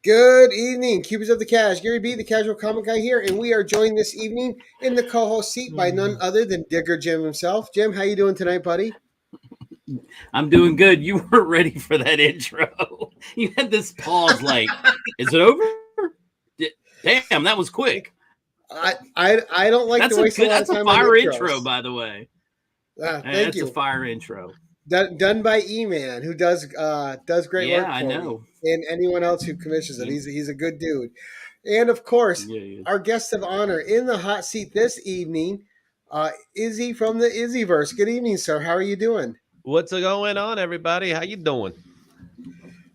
Good evening, Cubers of the Cash. Gary B, the casual comic guy here, and we are joined this evening in the co-host seat by none other than Digger Jim himself. Jim, how you doing tonight, buddy? I'm doing good. You weren't ready for that intro. You had this pause like, is it over? Damn, that was quick. I don't like to waste a lot of time on fire intros. intro, by the way. Thank you. That's a fire intro. Done by E-Man, who does great work for I know. me. And anyone else who commissions it. He's a good dude. And of course, our guest of honor in the hot seat this evening, Izzy from the Izzyverse. Good evening, sir. How are you doing? What's going on, everybody? How you doing?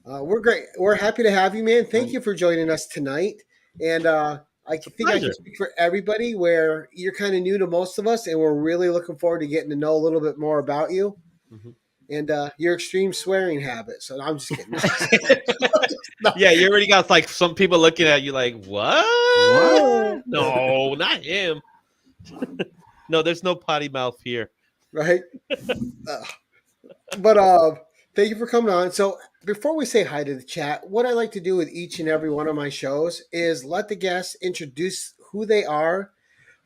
We're great. We're happy to have you, man. Thank you for joining us tonight. And I think I can speak for everybody where you're kind of new to most of us, and we're really looking forward to getting to know a little bit more about you and your extreme swearing habits. So I'm just kidding. Yeah, you already got like some people looking at you like, what? No, not him. No, there's no potty mouth here. Right? But thank you for coming on. So before we say hi to the chat, what I like to do with each and every one of my shows is let the guests introduce who they are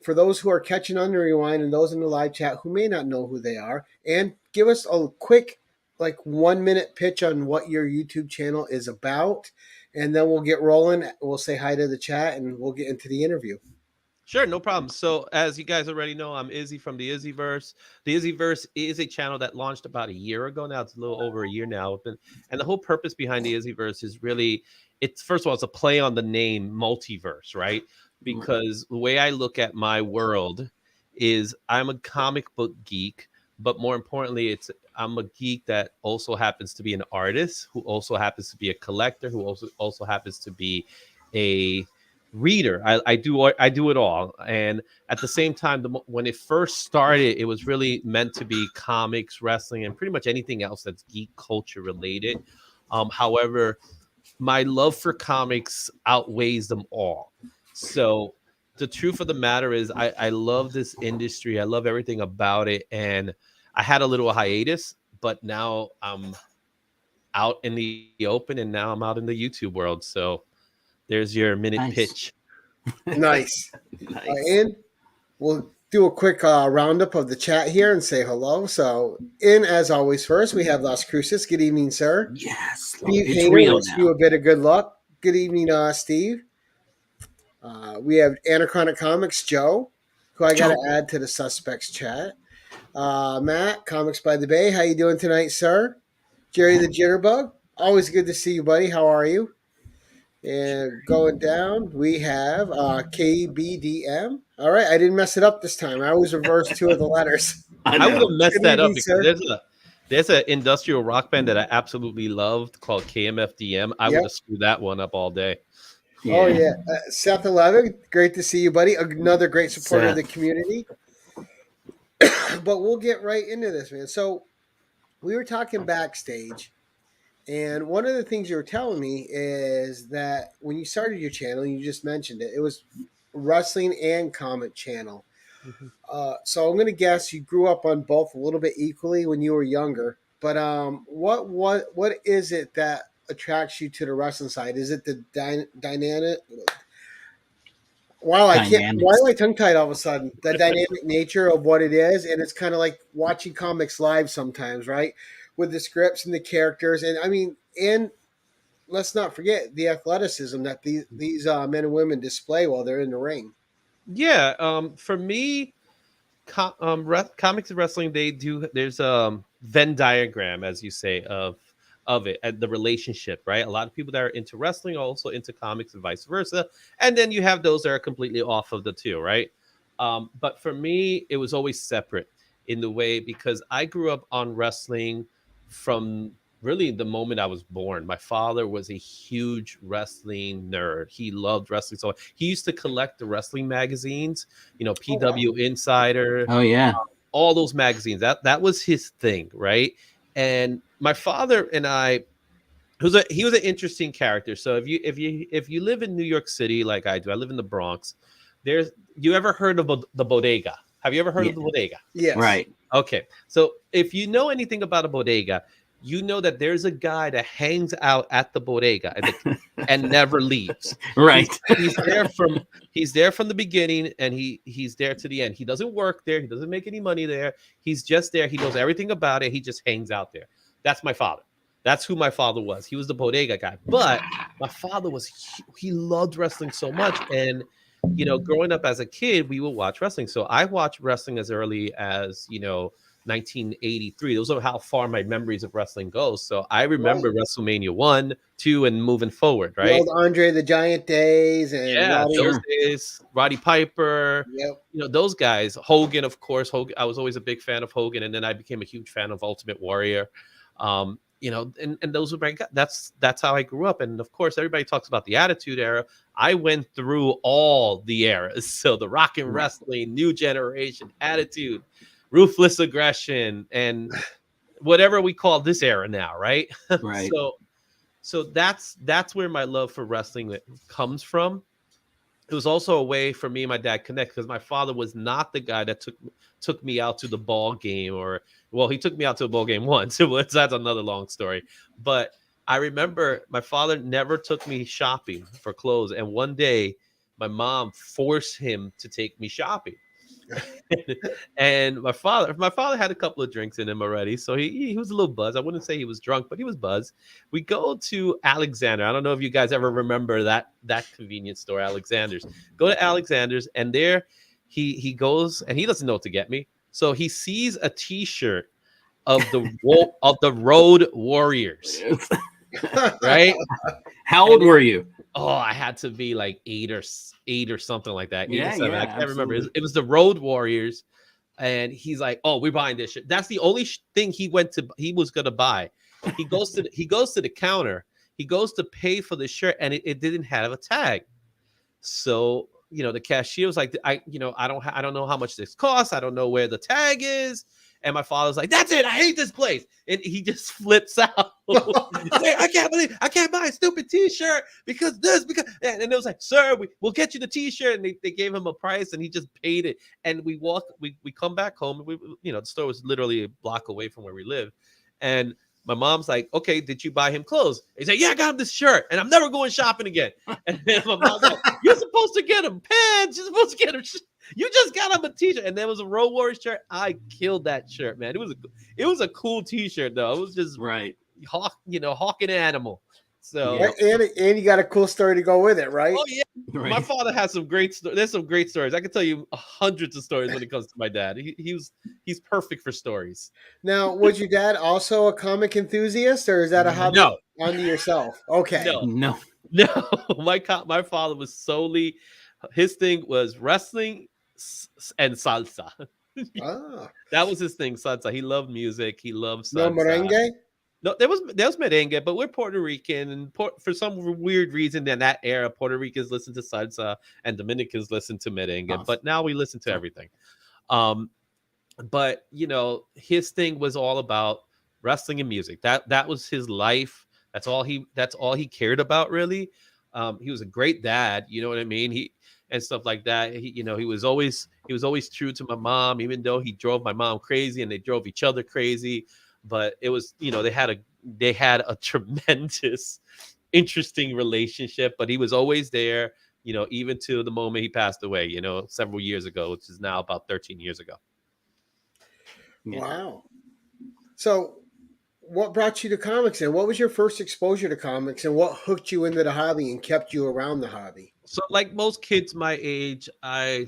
for those who are catching on the rewind and those in the live chat who may not know who they are, and give us a quick 1 minute pitch on what your YouTube channel is about. And then we'll get rolling. We'll say hi to the chat and we'll get into the interview. Sure, no problem. So as you guys already know, I'm Izzy from the Izzyverse. The Izzyverse is a channel that launched about a year ago now. It's a little over a year now. And the whole purpose behind the Izzyverse is really, first of all, it's a play on the name multiverse, right? Because the way I look at my world is I'm a comic book geek, but more importantly, I'm a geek that also happens to be an artist, who also happens to be a collector, who also happens to be a reader. I do it all. And at the same time, when it first started, it was really meant to be comics, wrestling, and pretty much anything else that's geek culture related. However, my love for comics outweighs them all. So the truth of the matter is I love this industry. I love everything about it. And I had a little hiatus, but now I'm out in the open, and now I'm out in the YouTube world. So there's your minute pitch. Nice. And we'll do a quick roundup of the chat here and say hello. So, as always, first we have Las Cruces. Good evening, sir. Yes. Steve Hayner wants you a bit of good luck. Good evening, Steve. We have Anachronic Comics, Joe, who I got to add to the suspects chat. Matt, Comics by the Bay. How you doing tonight, sir? Jerry the Jitterbug. Always good to see you, buddy. How are you? And going down, we have KBDM. All right, I didn't mess it up this time. I always reversed two of the letters. I would have messed that up because there's an industrial rock band that I absolutely loved called KMFDM. I would have screwed that one up all day. Yeah. Oh, yeah. Seth 11, great to see you, buddy. Another great supporter of the community. But we'll get right into this, man. So we were talking backstage. And one of the things you were telling me is that when you started your channel, you just mentioned it, it was wrestling and comic channel. So I'm going to guess you grew up on both a little bit equally when you were younger. But what is it that attracts you to the wrestling side? Is it the dynamic? Wow, why am I tongue-tied all of a sudden? The dynamic nature of what it is, and it's kind of like watching comics live sometimes, right? With the scripts and the characters, and let's not forget the athleticism that these men and women display while they're in the ring. Yeah, for me, comics and wrestling, there's a Venn diagram, as you say, of it, and the relationship, right? A lot of people that are into wrestling are also into comics and vice versa, and then you have those that are completely off of the two, right? But for me, it was always separate in the way, because I grew up on wrestling from really the moment I was born. My father was a huge wrestling nerd. He loved wrestling. So he used to collect the wrestling magazines, PW Insider. Oh, yeah. All those magazines. That was his thing, right? And my father and I, he was an interesting character. So if you live in New York City like I do, I live in the Bronx. You ever heard of the bodega? Have you ever heard of the bodega? Yes. Right. Okay. So if you know anything about a bodega, you know that there's a guy that hangs out at the bodega and never leaves. Right. He's there from the beginning, and he's there to the end. He doesn't work there. He doesn't make any money there. He's just there. He knows everything about it. He just hangs out there. That's my father. That's who my father was. He was the bodega guy. But my father he loved wrestling so much. And, you know, growing up as a kid, we would watch wrestling. So I watched wrestling as early as, 1983. Those are how far my memories of wrestling go. So I remember WrestleMania 1, 2, and moving forward, right? The old Andre the Giant days and those days, Roddy Piper, those guys. Hogan, of course. Hogan. I was always a big fan of Hogan, and then I became a huge fan of Ultimate Warrior. And those were my guys. That's how I grew up. And of course, everybody talks about the Attitude Era. I went through all the eras. So the Rock and Wrestling, New Generation, Attitude, Ruthless Aggression, and whatever we call this era now, right? Right. So that's where my love for wrestling comes from. It was also a way for me and my dad connect, because my father was not the guy that took me out to the ball game, he took me out to a ball game once. That's another long story. But I remember my father never took me shopping for clothes. And one day my mom forced him to take me shopping. And my father had a couple of drinks in him already, so he was a little buzzed. I wouldn't say he was drunk, but he was buzzed. We go to Alexander. I don't know if you guys ever remember that convenience store, Alexander's. Go to Alexander's, and there he goes, and he doesn't know what to get me, so he sees a T-shirt of the Road Warriors. Right? How old were you? Oh, I had to be like eight or something like that. Yeah, I can't remember. It was the Road Warriors, and he's like, "Oh, we're buying this shit." That's the only thing he was gonna buy. He goes to the counter. He goes to pay for the shirt, and it didn't have a tag. So the cashier was like, I don't know how much this costs. I don't know where the tag is. And my father's like, "That's it. I hate this place." And he just flips out. I can't buy a stupid T-shirt because and it was like, "Sir, we'll get you the T-shirt." And they gave him a price, and he just paid it. And we come back home. And the store was literally a block away from where we live. And my mom's like, "Okay, did you buy him clothes?" He said, "Yeah, I got him this shirt, and I'm never going shopping again." And then my mom's like, "You're supposed to get him pants. You're supposed to get him. You just got him a T-shirt." And there was a Road Warriors shirt. I killed that shirt, man. It was a cool T-shirt though. It was just hawking animal. So and you got a cool story to go with it, right? Oh yeah, right. My father has some great. There's some great stories. I can tell you hundreds of stories when it comes to my dad. He's perfect for stories. Now, was your dad also a comic enthusiast, or is that a hobby onto yourself? Okay, no. My father was solely, his thing was wrestling and salsa. That was his thing, salsa. He loved music. He loved salsa. No merengue? No, there was merengue, but we're Puerto Rican, and for some weird reason in that era, Puerto Ricans listened to salsa and Dominicans listened to merengue. But now we listen to everything. But his thing was all about wrestling and music. That was his life. That's all he cared about, really. He was a great dad, you know what I mean? And stuff like that. He was always true to my mom, even though he drove my mom crazy and they drove each other crazy. But it was, they had a tremendous, interesting relationship. But he was always there, even to the moment he passed away, several years ago, which is now about 13 years ago. Yeah. Wow. So what brought you to comics, and what was your first exposure to comics, and what hooked you into the hobby and kept you around the hobby? So like most kids my age, I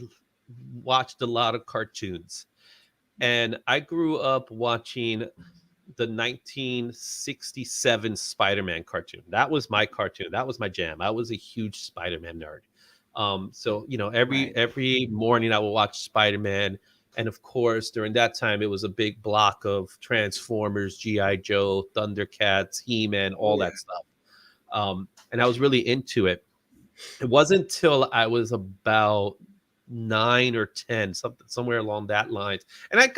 watched a lot of cartoons, and I grew up watching the 1967 Spider-Man cartoon. That was my cartoon. That was my jam. I was a huge Spider-Man nerd. So every morning I would watch Spider-Man. And of course, during that time, it was a big block of Transformers, G.I. Joe, Thundercats, He-Man, all that stuff. And I was really into it. It wasn't until I was about 9 or 10, somewhere along that lines. And I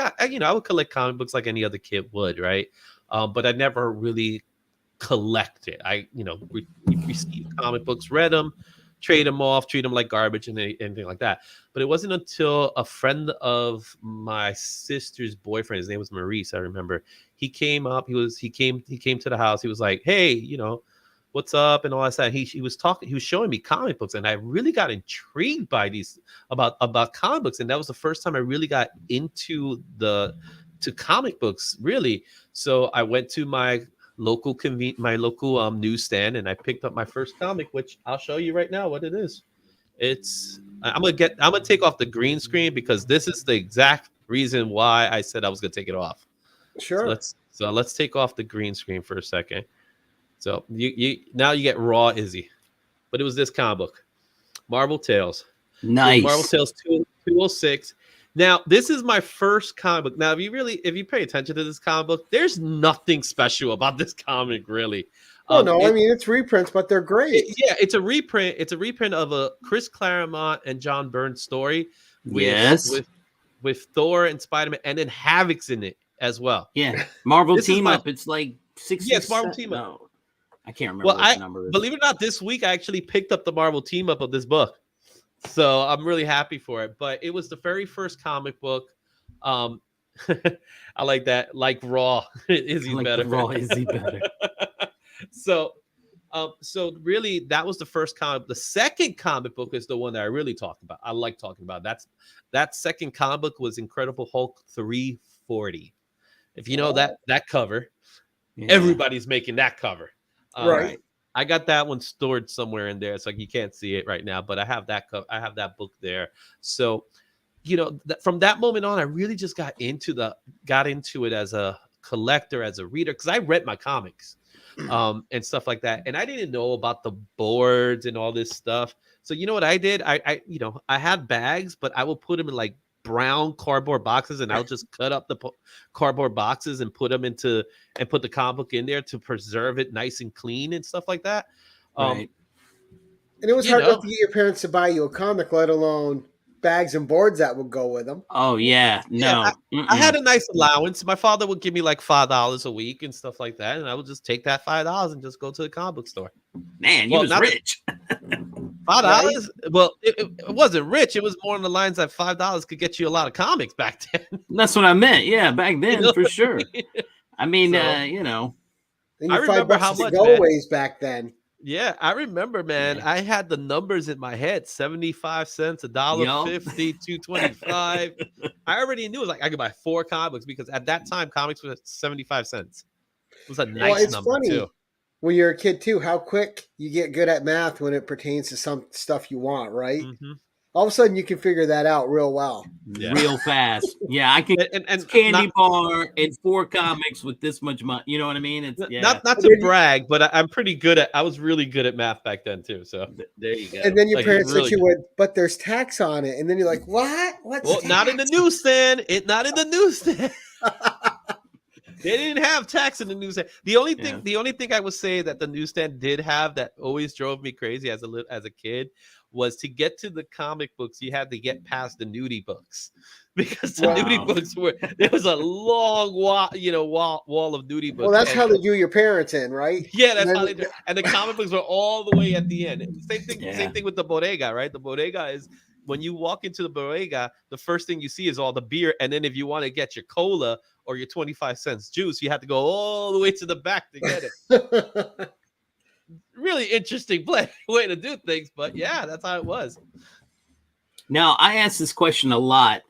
would collect comic books like any other kid would, right? But I never really collected. We received comic books, read them, trade them off, treat them like garbage and anything like that. But it wasn't until a friend of my sister's boyfriend, his name was Maurice, I remember, he came up, he came to the house. He was like, hey, you know, what's up and all that stuff. He was showing me comic books, and I really got intrigued by these about comic books. And that was the first time I really got into comic books, really. So I went to my local newsstand, and I picked up my first comic, which I'll show you right now what it is. I'm gonna take off the green screen because this is the exact reason why I said I was gonna take it off. Sure. So let's take off the green screen for a second. So you now you get raw Izzy, but it was this comic book, Marvel Tales. Nice. Marvel Tales 206. Now this is my first comic book. Now if you pay attention to this comic book, there's nothing special about this comic really. Oh no, I mean it's reprints, but they're great. It's a reprint. It's a reprint of a Chris Claremont and John Byrne story. With Thor and Spider-Man, and then Havoc's in it as well. Yeah, Marvel Team Up. It's like 60. Yeah, it's Marvel Team Up. No, I can't remember what the number is. Believe it or not, this week I actually picked up the Marvel Team Up of this book, so I'm really happy for it. But it was the very first comic book. I like that. Like Raw, Izzy's better. Raw, Izzy better. So really, that was the first comic. The second comic book is the one that I really talk about. I like talking about. That second comic book was Incredible Hulk 340. If you know that cover, everybody's making that cover. Right. I got that one stored somewhere in there, so you can't see it right now. But I have that book there. So, you know, from that moment on, I really just got into it as a collector, as a reader, because I read my comics. And stuff like that, and I didn't know about the boards and all this stuff. So you know what I did? I had bags, but I will put them in like brown cardboard boxes, and I'll just cut up the cardboard boxes and put them and put the comic book in there to preserve it nice and clean and stuff like that. Right. And it was hard enough to get your parents to buy you a comic, let alone bags and boards that would go with them. Oh yeah, no. Yeah, I had a nice allowance. My father would give me like $5 a week and stuff like that, and I would just take that $5 and just go to the comic book store. Man, you was rich. $5? Well, it wasn't rich. It was more on the lines that $5 could get you a lot of comics back then. That's what I meant. Yeah, back then for sure. I mean, you know, and I remember how much go-aways back then. Yeah, I remember, man. Yeah. I had the numbers in my head: 75 cents, $1.50, $2.25. I already knew it was like I could buy 4 comics because at that time comics were 75 cents. It was a nice number funny, too. When you're a kid too, how quick you get good at math when it pertains to some stuff you want, right? Mm-hmm. All of a sudden, you can figure that out real well. Yeah. Real fast. Yeah, I can. And candy bar and 4 comics with this much money. You know what I mean? It's not to brag, but I'm pretty good at. I was really good at math back then too. So there you go. And then your parents said you would, but there's tax on it, and then you're like, what? What's tax? Not in the newsstand. Not in the newsstand. They didn't have tax in the newsstand. The only thing I would say that the newsstand did have that always drove me crazy as a kid was to get to the comic books, you had to get past the nudie books because the nudie books there was a long wall of nudie books. Well, that's how they do your parents in, right? Yeah, that's how they do. And the comic books were all the way at the end. Same thing with the bodega, right? The bodega is when you walk into the bodega, the first thing you see is all the beer, and then if you want to get your cola or your 25 cents juice, you have to go all the way to the back to get it. Really interesting way to do things, but yeah, that's how it was. Now, I ask this question a lot.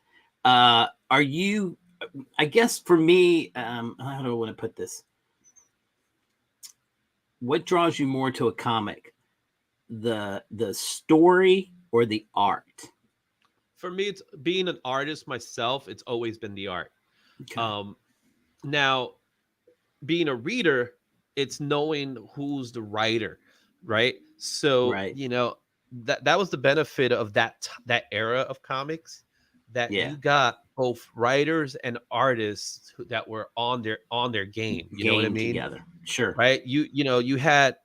Are you, I guess for me, how do I want to put this? What draws you more to a comic? The story or the art? For me, it's being an artist myself. It's always been the art. Okay. Now, being a reader, it's knowing who's the writer, right? So, you know, that was the benefit of that era of comics, that you got both writers and artists that were on their game. You know what I mean? Together. Sure. Right. You had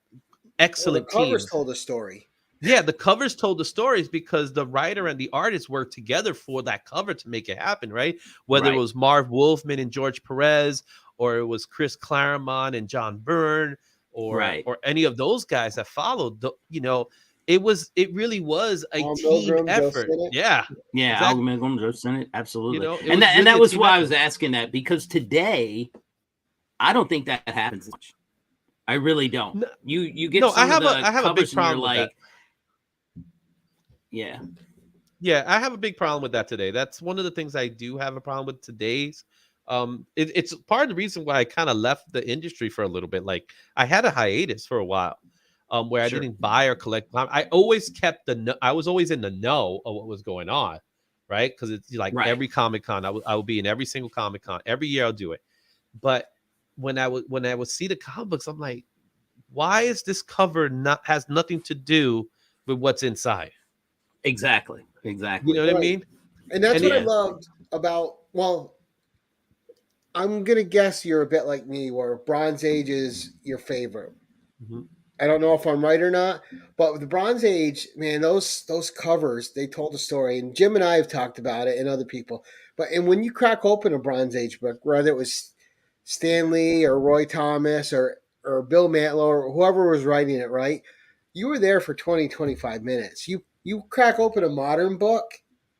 excellent the covers teams. told a story. Yeah, the covers told the stories because the writer and the artist worked together for that cover to make it happen, right? Whether it was Marv Wolfman and George Perez, or it was Chris Claremont and John Byrne, or any of those guys that followed. it really was a team Milgram, Joe effort. Sinnott. Yeah. Yeah, Exactly. Al Milgram, Joe Sinnott, absolutely. You know, and that really a was team why I effort. was asking that, because today I don't think that happens much. I really don't. No, You get no, some I have of the I have a big covers and you're problem with that. like, yeah, Yeah, I have a big problem with that today. That's one of the things I do have a problem with today's. It's part of the reason why I kind of left the industry for a little bit. Like I had a hiatus for a while, where Sure. I didn't buy or collect. I always kept I was always in the know of what was going on, right? Because it's like Right. every Comic Con, I would be in every single Comic Con every year. I'll do it, but when I would see the comic books, I'm like, why is this cover has nothing to do with what's inside? exactly. You know what I mean? And that's And what I yeah. loved about, well, I'm going to guess you're a bit like me where Bronze Age is your favorite. Mhm. I don't know if I'm right or not, but with the Bronze Age, man, those covers, they told a story. And Jim and I have talked about it and other people. And when you crack open a Bronze Age book, whether it was Stan Lee or Roy Thomas or Bill Mantlo or whoever was writing it, right? You were there for 20, 25 minutes. You crack open a modern book,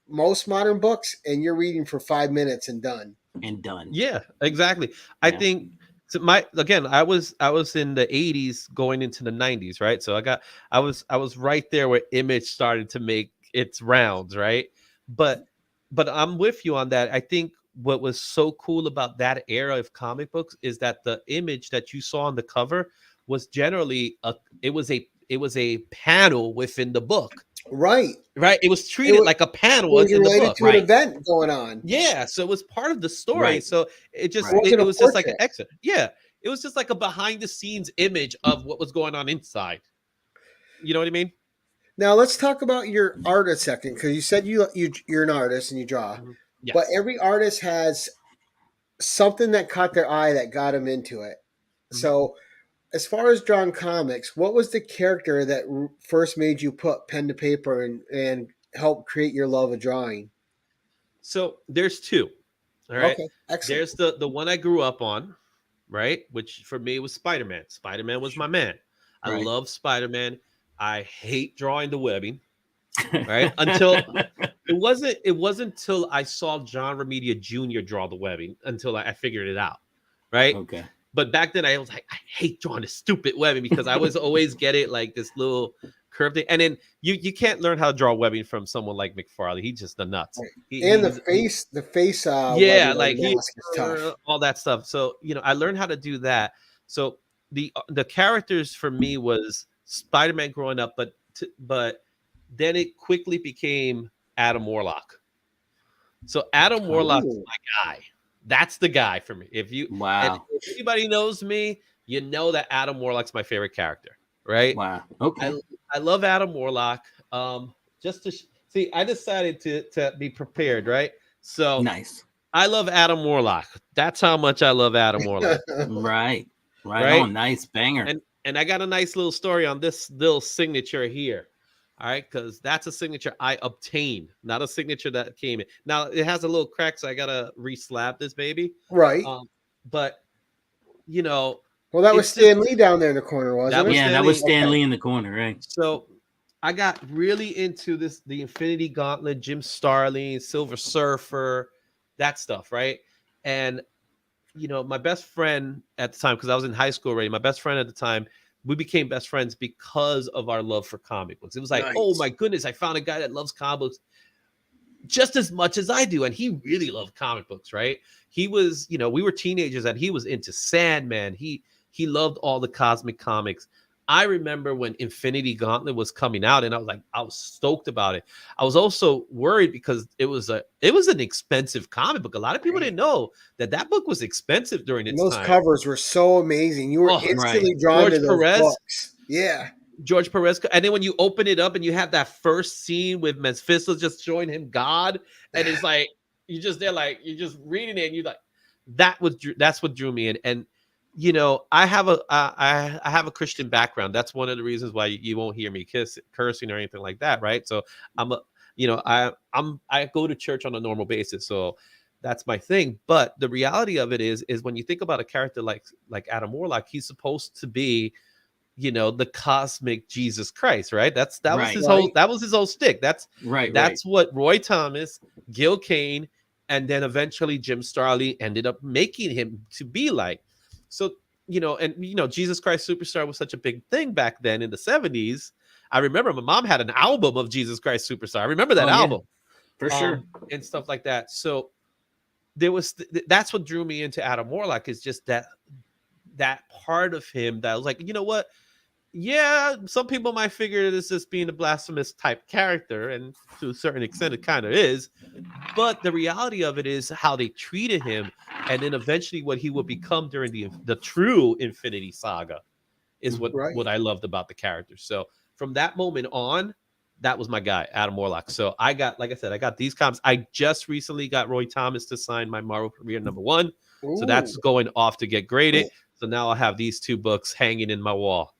most modern books, and you're reading for 5 minutes and done. And done. Yeah, exactly. I Yeah. think I was in the 80s going into the 90s, right? So I was right there where Image started to make its rounds, right? But I'm with you on that. I think what was so cool about that era of comic books is that the image that you saw on the cover was generally it was a panel within the book. Right. It was treated like a panel It was in the related book. to an event going on. Yeah, so it was part of the story. Right. So it just Right. it was just like an exit. Yeah, it was just like a behind the scenes image of what was going on inside. You know what I mean? Now let's talk about your art a second, because you said you're an artist and you draw, Yes. but every artist has something that caught their eye that got them into it. Mhm. So, as far as drawing comics, what was the character that first made you put pen to paper and help create your love of drawing? So there's two. All right. Okay, excellent. There's the one I grew up on, right? Which for me was Spider-Man. Spider-Man was my man. I Right. love Spider-Man. I hate drawing the webbing, right? Until it wasn't until I saw John Romita Jr. draw the webbing until I figured it out, right? Okay. But back then I was like, I hate drawing this stupid webbing because I was always get it like this little curved thing. And then you can't learn how to draw webbing from someone like McFarlane. He's just the nuts. Right. And the face, yeah, like mask is tough. all that stuff. So I learned how to do that. So the characters for me was Spider-Man growing up, but then it quickly became Adam Warlock. So Adam Warlock is my guy. That's the guy for me. If anybody knows me, you know that Adam Warlock's my favorite character, right? Wow. Okay. I love Adam Warlock. Just to see, I decided to be prepared, right? So nice. I love Adam Warlock. That's how much I love Adam Warlock. Right. Oh, nice banger. And I got a nice little story on this little signature here. All right, because that's a signature I obtained, not a signature that came in. Now it has a little crack, so I gotta re-slap this baby. Right. But well, that was Stan Lee down there in the corner, wasn't it? That was Stan Lee in the corner, right? So I got really into the Infinity Gauntlet, Jim Starlin, Silver Surfer, that stuff, right? And my best friend at the time, because I was in high school already, my best friend at the time, we became best friends because of our love for comic books. It was like, oh my goodness, I found a guy that loves comic books just as much as I do. And he really loved comic books, right? He was, we were teenagers and he was into Sandman. He loved all the cosmic comics. I remember when Infinity Gauntlet was coming out and I was stoked about it. I was also worried because it was an expensive comic book. A lot of people didn't know that book was expensive during its time. Those covers were so amazing. You were instantly drawn to those books. Yeah. George Perez. And then when you open it up and you have that first scene with Mephisto just showing him God, and it's like you're just there, like you're just reading it, and you're like, that's what drew me in. And I have a Christian background. That's one of the reasons why you won't hear me cursing or anything like that, right? So I go to church on a normal basis, so that's my thing. But the reality of it is when you think about a character like Adam Warlock, he's supposed to be the cosmic Jesus Christ, right? That was Right. his whole stick. That's Right. what Roy Thomas, Gil Kane, and then eventually Jim Starley ended up making him to be like. So, Jesus Christ Superstar was such a big thing back then in the 70s. I remember my mom had an album of Jesus Christ Superstar. I remember that album. For sure. And stuff like that. So there was that's what drew me into Adam Warlock, is just that part of him that was like, you know what? Yeah, some people might figure this as being a blasphemous type character, and to a certain extent it kind of is. But the reality of it is how they treated him, and then eventually what he would become during the true Infinity Saga is what I loved about the character. So from that moment on, that was my guy, Adam Warlock. So I got these comics. I just recently got Roy Thomas to sign my Marvel Premiere #1. Ooh. So that's going off to get graded. So now I'll have these 2 books hanging in my wall.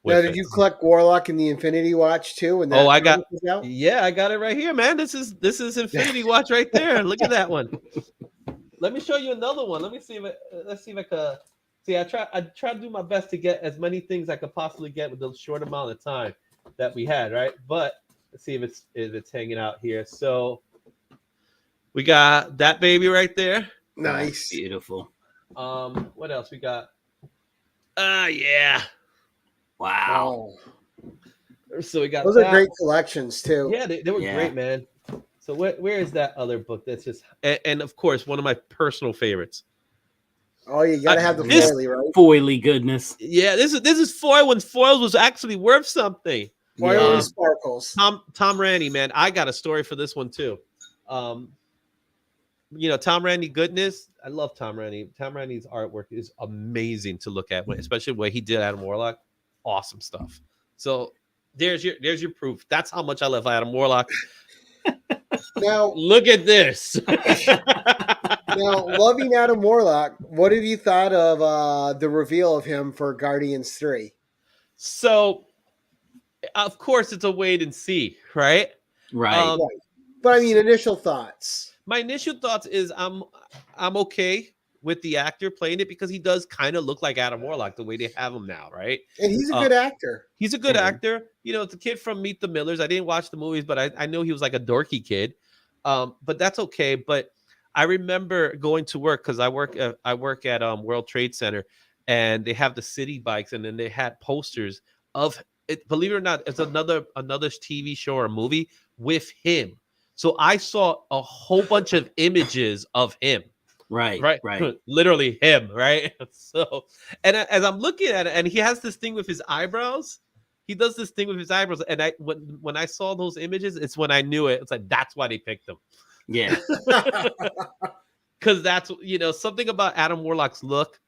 Now, did you collect Warlock and the Infinity Watch too? And I got it right here, man. This is Infinity Watch right there. Look at that one. Let me show you another one. Let's see if I could. See, I try to do my best to get as many things I could possibly get with the short amount of time that we had, right? But let's see if it's hanging out here. So we got that baby right there. Nice. Beautiful. What else we got? Yeah. Wow. So we got those are great collections too. Yeah, they were great, man. So where is that other book that's just and of course one of my personal favorites. Oh, you gotta have the foily, right? Foily goodness. Yeah, this is foil when foils was actually worth something. Foil sparkles. Tom Raney, man, I got a story for this one too. Tom Raney goodness. I love Tom Raney. Tom Raney's artwork is amazing to look at, especially what he did Adam Warlock. Awesome stuff. So there's your proof. That's how much I love Adam Warlock. Now look at this. Now, loving Adam Warlock, what have you thought of the reveal of him for Guardians 3? So, of course, it's a wait and see, right? Right. But I mean, initial thoughts. My initial thoughts is I'm okay with the actor playing it because he does kind of look like Adam Warlock the way they have him now, right? And he's a good actor. He's a good actor. It's a kid from Meet the Millers. I didn't watch the movies, but I know he was like a dorky kid. But that's okay. But I remember going to work because I work at World Trade Center, and they have the city bikes, and then they had posters of it. Believe it or not, it's another TV show or movie with him. So I saw a whole bunch of images of him. Right. Literally him, right? So, and as I'm looking at it, and he has this thing with his eyebrows. He does this thing with his eyebrows, and when I saw those images, it's when I knew it. It's like that's why they picked him. Yeah. Because that's something about Adam Warlock's look.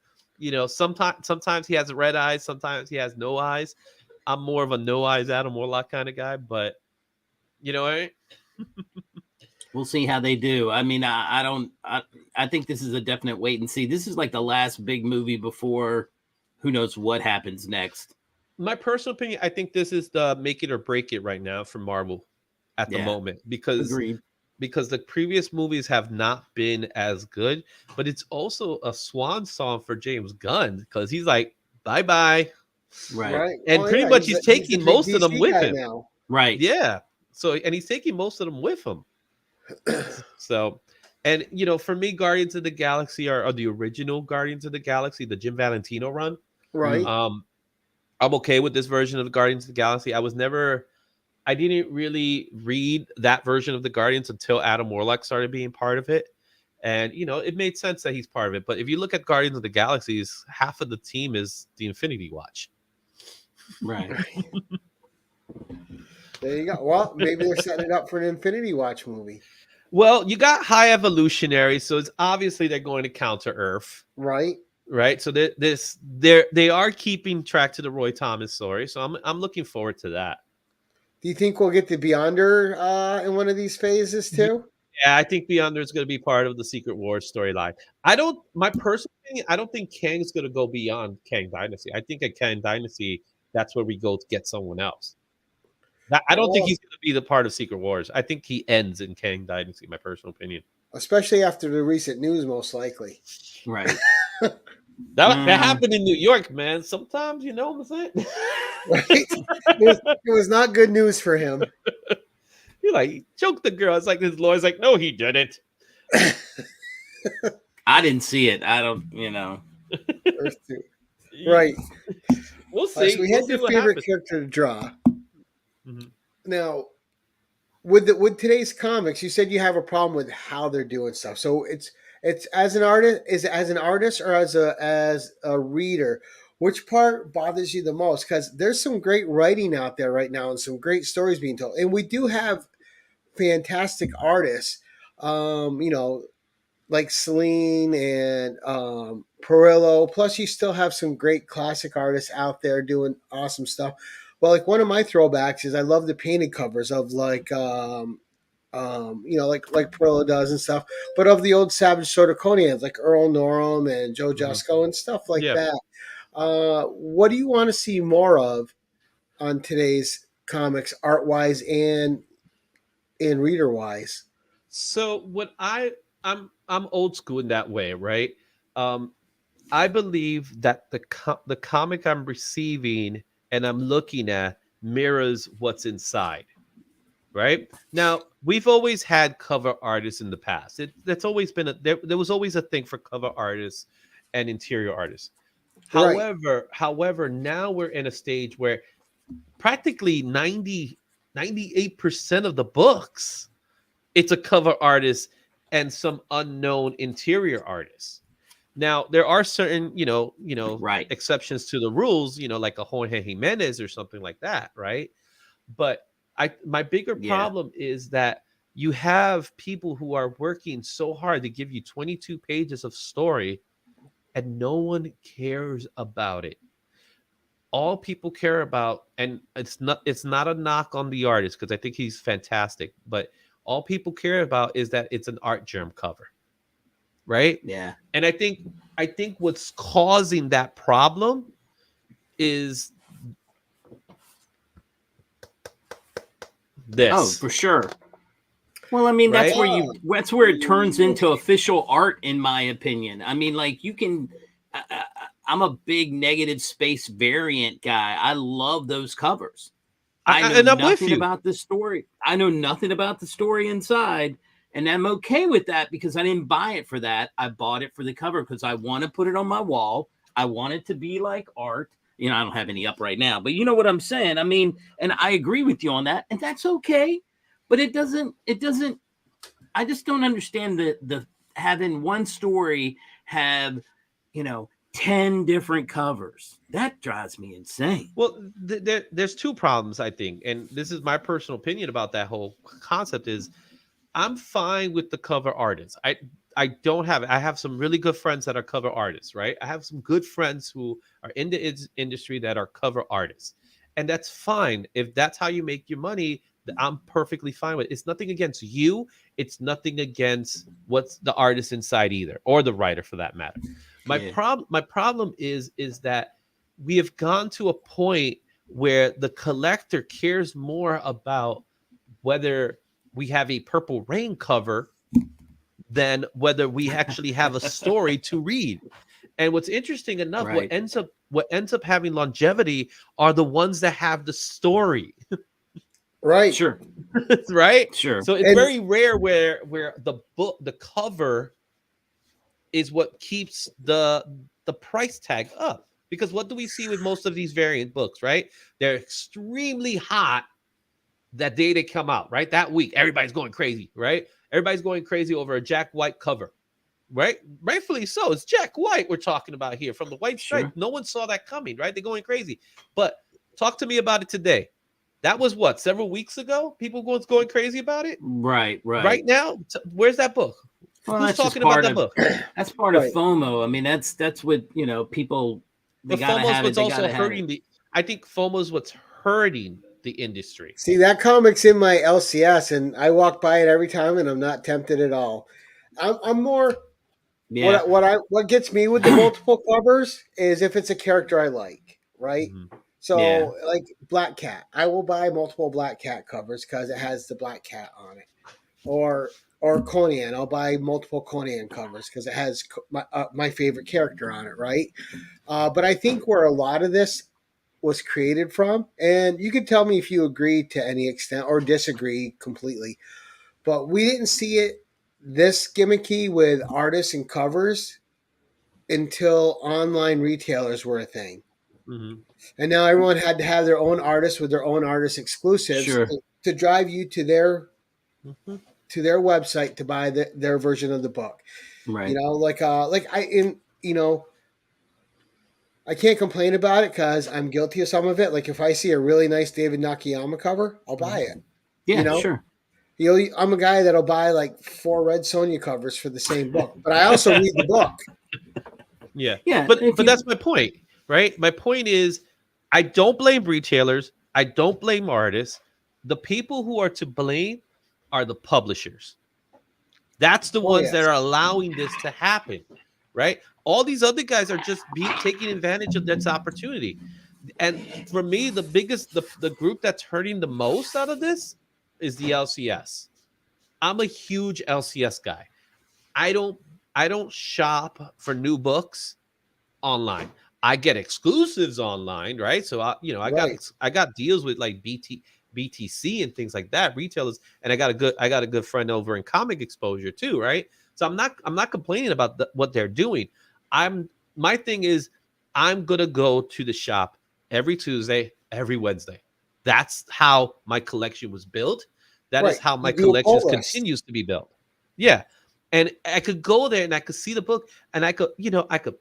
Sometimes he has red eyes, sometimes he has no eyes. I'm more of a no eyes Adam Warlock kind of guy, but right? We'll see how they do. I mean, I think this is a definite wait and see. This is like the last big movie before who knows what happens next. My personal opinion, I think this is the make it or break it right now for Marvel at the moment because the previous movies have not been as good, but it's also a swan song for James Gunn because he's like, bye-bye. Right. And pretty much he's taking most of them with him. Now. Right. Yeah. So, and he's taking most of them with him. So, and for me, Guardians of the Galaxy are the original Guardians of the Galaxy, the Jim Valentino run. Right. I'm okay with this version of the Guardians of the Galaxy. I didn't really read that version of the Guardians until Adam Warlock started being part of it. And, it made sense that he's part of it. But if you look at Guardians of the Galaxies, half of the team is the Infinity Watch. Right. There you go. Well, maybe they're setting it up for an Infinity Watch movie. Well, you got High Evolutionary, so it's obviously they're going to counter Earth. Right. So they are keeping track to the Roy Thomas story. So I'm looking forward to that. Do you think we'll get the Beyonder in one of these phases too? Yeah, I think Beyonder is going to be part of the Secret Wars storyline. My personal opinion, I don't think Kang's going to go beyond Kang Dynasty. I think at Kang Dynasty, that's where we go to get someone else. I don't think he's going to be the part of Secret Wars. I think he ends in Kang Dynasty, my personal opinion. Especially after the recent news, most likely. Right. That happened in New York, man. Sometimes, you know what I'm saying? Right? It was not good news for him. You're like, he choked the girl. It's like his lawyer's like, no, he didn't. I didn't see it. I don't, you know. Right. We'll see. So we had your favorite character to draw. Mm-hmm. Now, with today's comics, you said you have a problem with how they're doing stuff. So it's as an artist, or as a reader, which part bothers you the most? Because there's some great writing out there right now and some great stories being told, and we do have fantastic artists. You know, like Celine and Perillo. Plus, you still have some great classic artists out there doing awesome stuff. Well, like one of my throwbacks is I love the painted covers of like you know, like Perillo does and stuff, but of the old Savage Sotoconians like Earl Norham and Joe Jusko and stuff like that. What do you want to see more of on today's comics, art wise and reader wise? So what I'm old school in that way, right? I believe that the comic I'm receiving and I'm looking at mirrors what's inside. Right now, we've always had cover artists in the past. That's always been there was always a thing for cover artists and interior artists. Right. However, now we're in a stage where practically 98% of the books, it's a cover artist and some unknown interior artist. Now, there are certain, Right. exceptions to the rules, like a Jorge Jimenez or something like that, right? But my bigger problem is that you have people who are working so hard to give you 22 pages of story and no one cares about it. All people care about, and it's not a knock on the artist because I think he's fantastic, but all people care about is that it's an art germ cover. Right? Yeah. And I think what's causing that problem is this. Oh, for sure. Well, I mean, Right? that's where it turns into official art, in my opinion. I mean, like you can, I'm a big negative space variant guy. I love those covers. I know nothing about the story. I know nothing about the story inside. And I'm okay with that because I didn't buy it for that. I bought it for the cover because I want to put it on my wall. I want it to be like art. You know, I don't have any up right now, but you know what I'm saying? I mean, and I agree with you on that. And that's okay. But it doesn't, I just don't understand the having one story have, 10 different covers. That drives me insane. Well, there's two problems, I think. And this is my personal opinion about that whole concept is I'm fine with the cover artists. I don't have it. I have some really good friends that are cover artists, right? I have some good friends who are in the industry that are cover artists. And that's fine. If that's how you make your money, I'm perfectly fine with it. It's nothing against you. It's nothing against what's the artist inside either, or the writer for that matter. My problem is that we have gone to a point where the collector cares more about whether we have a Purple Rain cover than whether we actually have a story to read. And what's interesting enough, right. what ends up having longevity are the ones that have the story. Right. Sure. Right? Sure. So it's very rare where the cover is what keeps the price tag up. Because what do we see with most of these variant books, right? They're extremely hot that day they come out, right? That week, everybody's going crazy, right? Everybody's going crazy over a Jack White cover, right? Rightfully so. It's Jack White we're talking about here from the White Stripe. Sure. No one saw that coming, right? They're going crazy. But talk to me about it today. That was what, several weeks ago? People going crazy about it? Right. Right now, where's that book? Well, who's talking about that book? That's part of FOMO. I mean, that's what, people, they got to have it. They got to have it. I think FOMO is what's hurting the industry. See, that comic's in my LCS, and I walk by it every time, and I'm not tempted at all. I'm more. Yeah. What gets me with the multiple covers is if it's a character I like, right? Mm-hmm. So, like Black Cat, I will buy multiple Black Cat covers because it has the Black Cat on it. Or or Conan. I'll buy multiple Conan covers because it has my favorite character on it, right? But I think where a lot of this was created from, and you can tell me if you agree to any extent or disagree completely, but we didn't see it this gimmicky with artists and covers until online retailers were a thing. Mm-hmm. And now everyone had to have their own artists with their own artist exclusives Sure. to drive you to their Mm-hmm. to their website to buy their version of the book. Right. You know, I can't complain about it because I'm guilty of some of it. Like if I see a really nice David Nakayama cover, I'll buy it. Yeah, You know? sure. You know, I'm a guy that'll buy like 4 Red Sonja covers for the same book, but I also read the book. Yeah. Yeah, But that's my point, right? My point is I don't blame retailers. I don't blame artists. The people who are to blame are the publishers. That's the ones that are allowing this to happen, right? All these other guys are just taking advantage of this opportunity. And for me, the biggest, the group that's hurting the most out of this is the LCS. I'm a huge LCS guy. I don't shop for new books online. I get exclusives online, right? So I got deals with like BTC and things like that, retailers, and I got a good friend over in Comic Exposure too, right? So I'm not complaining about what they're doing. My thing is I'm gonna go to the shop every Tuesday, every Wednesday. That's how my collection was built. That is how my collection continues to be built. Yeah. And I could go there and I could see the book and I could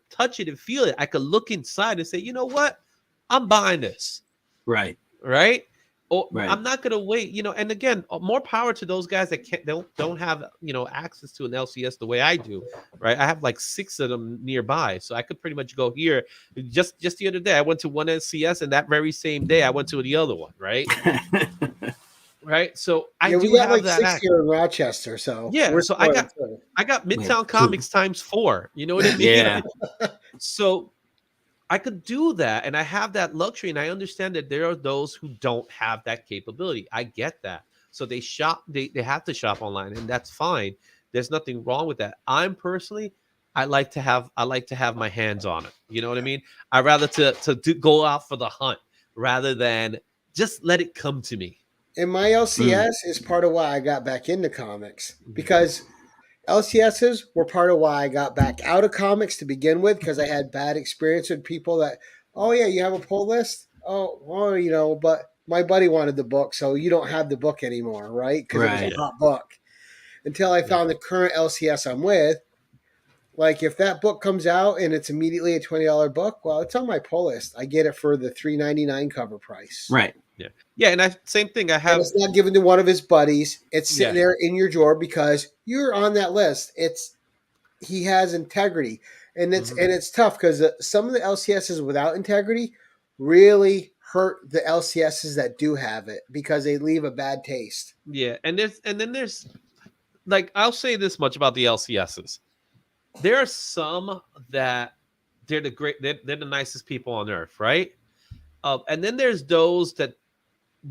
touch it and feel it. I could look inside and say, you know what? I'm buying this. Right. Right. Or Right. I'm not gonna wait, and again, more power to those guys that don't have access to an LCS the way I do, right? I have like 6 of them nearby, so I could pretty much go here. Just the other day, I went to one LCS, and that very same day, I went to the other one, right? Right. So I do have like that 6 here in Rochester, so yeah. So I got Midtown Comics times 4. You know what I mean? Yeah. So I could do that, and I have that luxury, and I understand that there are those who don't have that capability. I get that. So they have to shop online, and that's fine. There's nothing wrong with that. I'm personally, I like to have my hands on it. You know what I mean? I rather to go out for the hunt rather than just let it come to me. And my LCS is part of why I got back into comics, because LCSs were part of why I got back out of comics to begin with, because I had bad experience with people that, oh yeah, you have a pull list? Oh, well, but my buddy wanted the book, so you don't have the book anymore, right? Because it was a hot book. Until I found the current LCS I'm with. Like if that book comes out and it's immediately a $20 book, well, it's on my pull list. I get it for the $3.99 cover price. Right. Yeah. Yeah. And same thing. I have. And it's not given to one of his buddies. It's sitting there in your drawer because you're on that list. He has integrity, and it's tough because some of the LCSs without integrity really hurt the LCSs that do have it because they leave a bad taste. Yeah. And then there's like, I'll say this much about the LCSs. There are some that they're the nicest people on earth, right? And then there's those that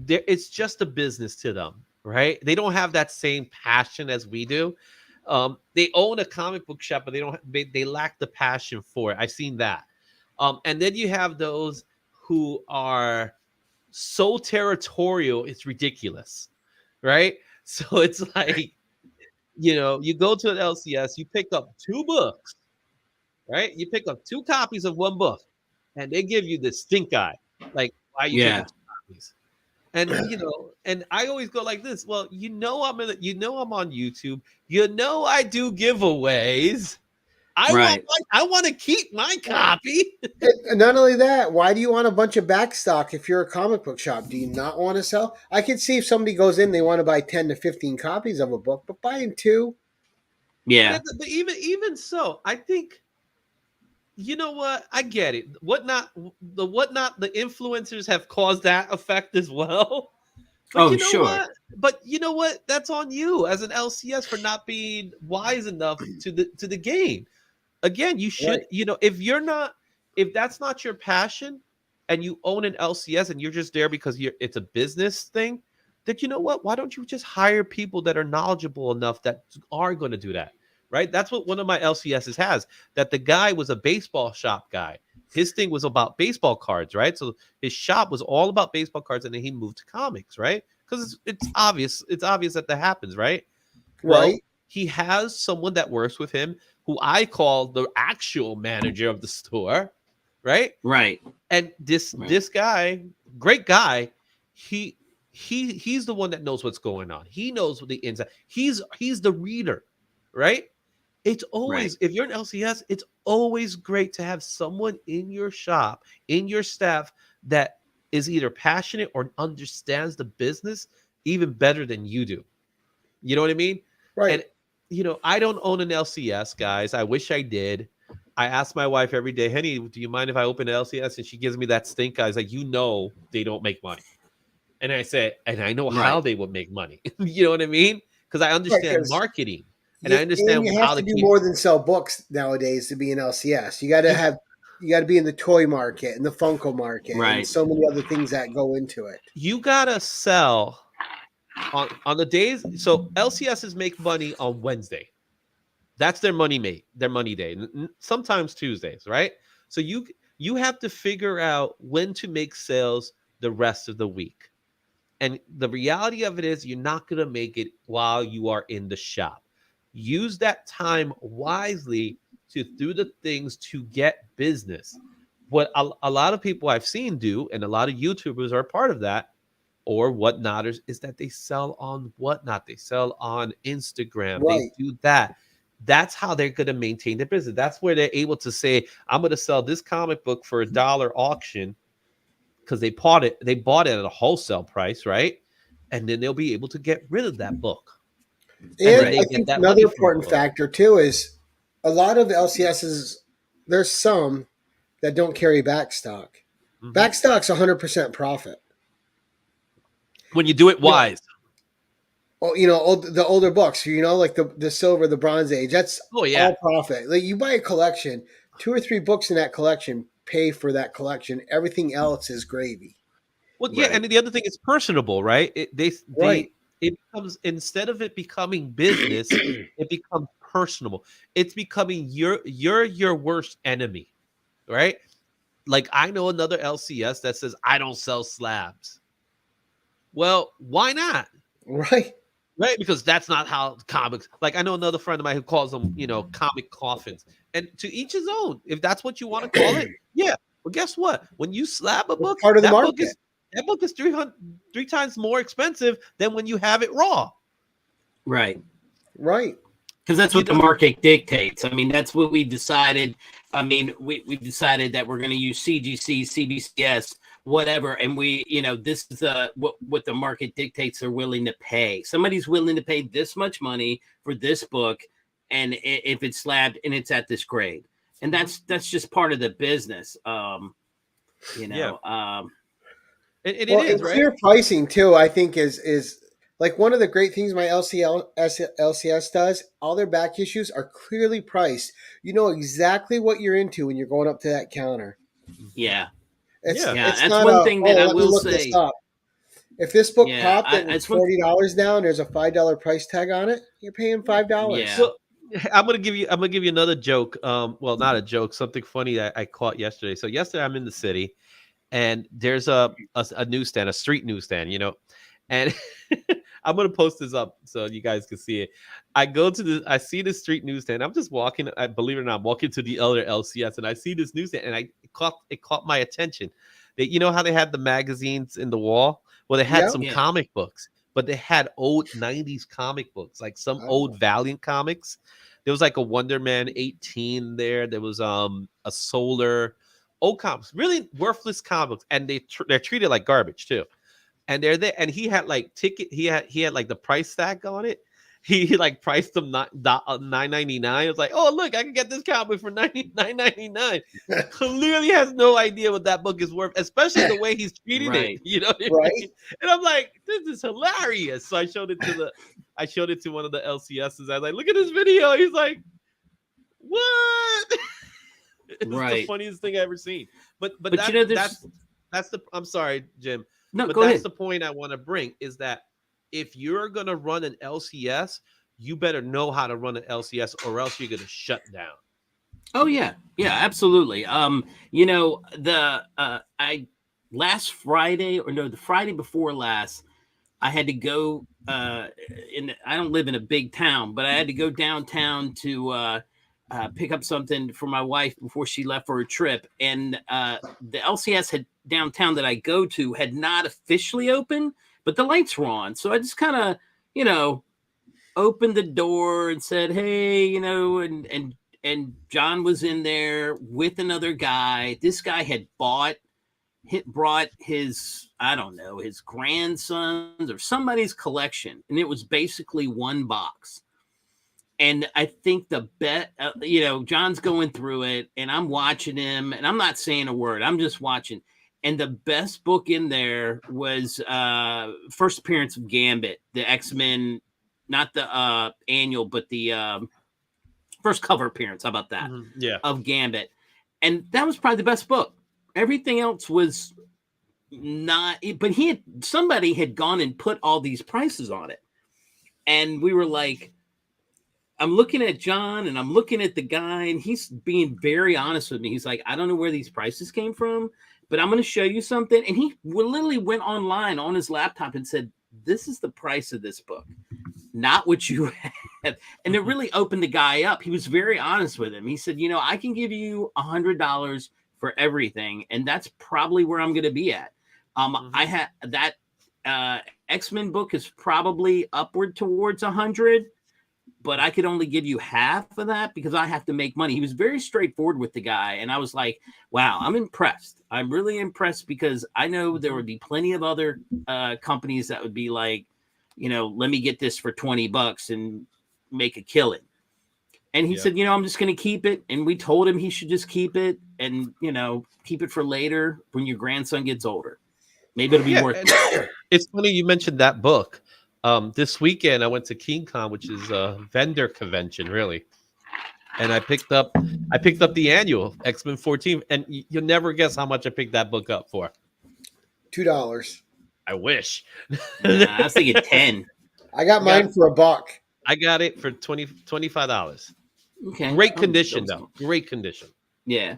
it's just a business to them, right? They don't have that same passion as we do. They own a comic book shop, but they lack the passion for it. I've seen that. And then you have those who are so territorial, it's ridiculous, right? So it's like, you go to an LCS, you pick up 2 books, right? You pick up 2 copies of one book, and they give you this stink eye. Like, why are you taking 2 copies? And and I always go like this. Well, I'm on YouTube. I do giveaways. I want to keep my copy. And not only that, why do you want a bunch of backstock if you're a comic book shop? Do you not want to sell? I can see if somebody goes in, they want to buy 10 to 15 copies of a book, but buying 2. Yeah. But even so, I think, you know what? I get it. The influencers have caused that effect as well. But sure. What? But you know what? That's on you as an LCS for not being wise enough to the game. Again, you should, if that's not your passion and you own an LCS and you're just there because it's a business thing, that, you know what? Why don't you just hire people that are knowledgeable enough that are going to do that? Right. That's what one of my LCSs has, that the guy was a baseball shop guy. His thing was about baseball cards. Right. So his shop was all about baseball cards. And then he moved to comics. Right. Because it's obvious. It's obvious that happens. Right. Well, Right. he has someone that works with him who I call the actual manager of the store. Right. Right. And this guy, great guy, he's the one that knows what's going on. He knows what the inside. He's the reader, right? It's always, if you're an LCS, it's always great to have someone in your shop, in your staff, that is either passionate or understands the business even better than you do. You know what I mean? Right. And I don't own an LCS, guys. I wish I did. I ask my wife every day, Henny, do you mind if I open an LCS? And she gives me that stink eye. Like, they don't make money. And I say, and I know how they would make money. You know what I mean? Because I understand marketing. And I understand you how have to to do keep more than sell books nowadays to be an LCS. You got to be in the toy market and the Funko market, and so many other things that go into it. You gotta sell on the days. So LCSs make money on Wednesday. That's their money day. Sometimes Tuesdays, right? So you have to figure out when to make sales the rest of the week. And the reality of it is, you're not going to make it while you are in the shop. Use that time wisely to do the things to get business. What a lot of people I've seen do, and a lot of YouTubers are part of that, or whatnotters, is that they sell on Whatnot. They sell on Instagram. Right. They do that. That's how they're going to maintain their business. That's where they're able to say, I'm going to sell this comic book for $1 auction, because they bought it at a wholesale price, right? And then they'll be able to get rid of that book. And I think another important factor too is a lot of LCSs, there's some that don't carry backstock. Mm-hmm. Backstock's 100% profit. When you do it wise. The older books, like the Silver, the Bronze Age, that's all profit. Like, you buy a collection, 2 or 3 books in that collection pay for that collection. Everything else is gravy. Well, yeah, and the other thing is personable, right? It becomes, instead of it becoming business, it becomes personable. It's becoming your worst enemy, right? Like, I know another LCS that says, I don't sell slabs. Well, why not? Right. Right, because that's not how comics. Like, I know another friend of mine who calls them, comic coffins. And to each his own. If that's what you want to call it, yeah. Well, guess what? When you slab a book, part of the market. That book is 3 times more expensive than when you have it raw. Right. Because that's what the market dictates. I mean, that's what we decided. I mean, we decided that we're going to use CGC, CBCS, whatever, and this is what the market dictates they're willing to pay. Somebody's willing to pay this much money for this book, and if it's slabbed and it's at this grade, and that's just part of the business. It is right. Clear pricing too, I think, is like one of the great things my LCS does. All their back issues are clearly priced. You know exactly what you're into when you're going up to that counter. Yeah. It's that's not one thing that I will say. If this book popped and it's $40 now and there's a $5 price tag on it, you're paying $5. Yeah. So I'm gonna give you another joke. Well, not a joke, something funny that I caught yesterday. So yesterday I'm in the city, and there's a newsstand, a street newsstand, and I'm gonna post this up so you guys can see it. I see the street newsstand. I'm just walking. I believe it or not, I'm walking to the other LCS, and I see this newsstand, and it caught my attention. How they had the magazines in the wall? Well, they had some comic books, but they had old 90s comic books, like some old Valiant comics. There was like a Wonder Man 18 there. There was a Solar, old comics, really worthless comics, and they're treated like garbage too. And they're there, and he had like he had like the price tag on it. He like priced them $9.99. It's like, oh look, I can get this comic for $9.99. Clearly has no idea what that book is worth, especially the way he's treating it. Right? And I'm like, this is hilarious. So I showed it to one of the LCSs. I was like, look at this video. He's like, what? It's the funniest thing I've ever seen. But that's the. I'm sorry, Jim. No, but go that's ahead. the point I want to bring, is that if you're gonna run an LCS, you better know how to run an LCS, or else you're gonna shut down. Oh yeah, absolutely. I last Friday, or no, the Friday before last, I had to go. I don't live in a big town, but I had to go downtown to pick up something for my wife before she left for a trip. And the LCS had downtown that I go to had not officially opened, but the lights were on. So I just kind of, opened the door and said, "Hey," and John was in there with another guy. This guy had brought his, I don't know, his grandsons or somebody's collection, and it was basically one box. And I think John's going through it, and I'm watching him, and I'm not saying a word. I'm just watching. And the best book in there was first appearance of Gambit, the X-Men, not the annual, but the first cover appearance. How about that? Mm-hmm. Yeah. Of Gambit. And that was probably the best book. Everything else was not, but somebody had gone and put all these prices on it. And we were like, I'm looking at John and I'm looking at the guy, and he's being very honest with me. He's like, I don't know where these prices came from, but I'm going to show you something. And he literally went online on his laptop and said, this is the price of this book, not what you have. And it really opened the guy up. He was very honest with him. He said, I can give you $100 for everything, and that's probably where I'm going to be at. I had that X-Men book is probably upward towards 100, but I could only give you half of that because I have to make money. He was very straightforward with the guy, and I was like, wow, I'm impressed. I'm really impressed, because I know there would be plenty of other companies that would be like, let me get this for $20 and make a killing. And he said, I'm just going to keep it. And we told him he should just keep it and, keep it for later when your grandson gets older. Maybe it'll be worth it. It's funny you mentioned that book. This weekend, I went to King Con, which is a vendor convention, really. And I picked up the annual X-Men 14. And you'll never guess how much I picked that book up for. $2. I wish. I was thinking 10. I got mine for $1. I got it for $25. Okay. Great condition, though. Great condition. Yeah.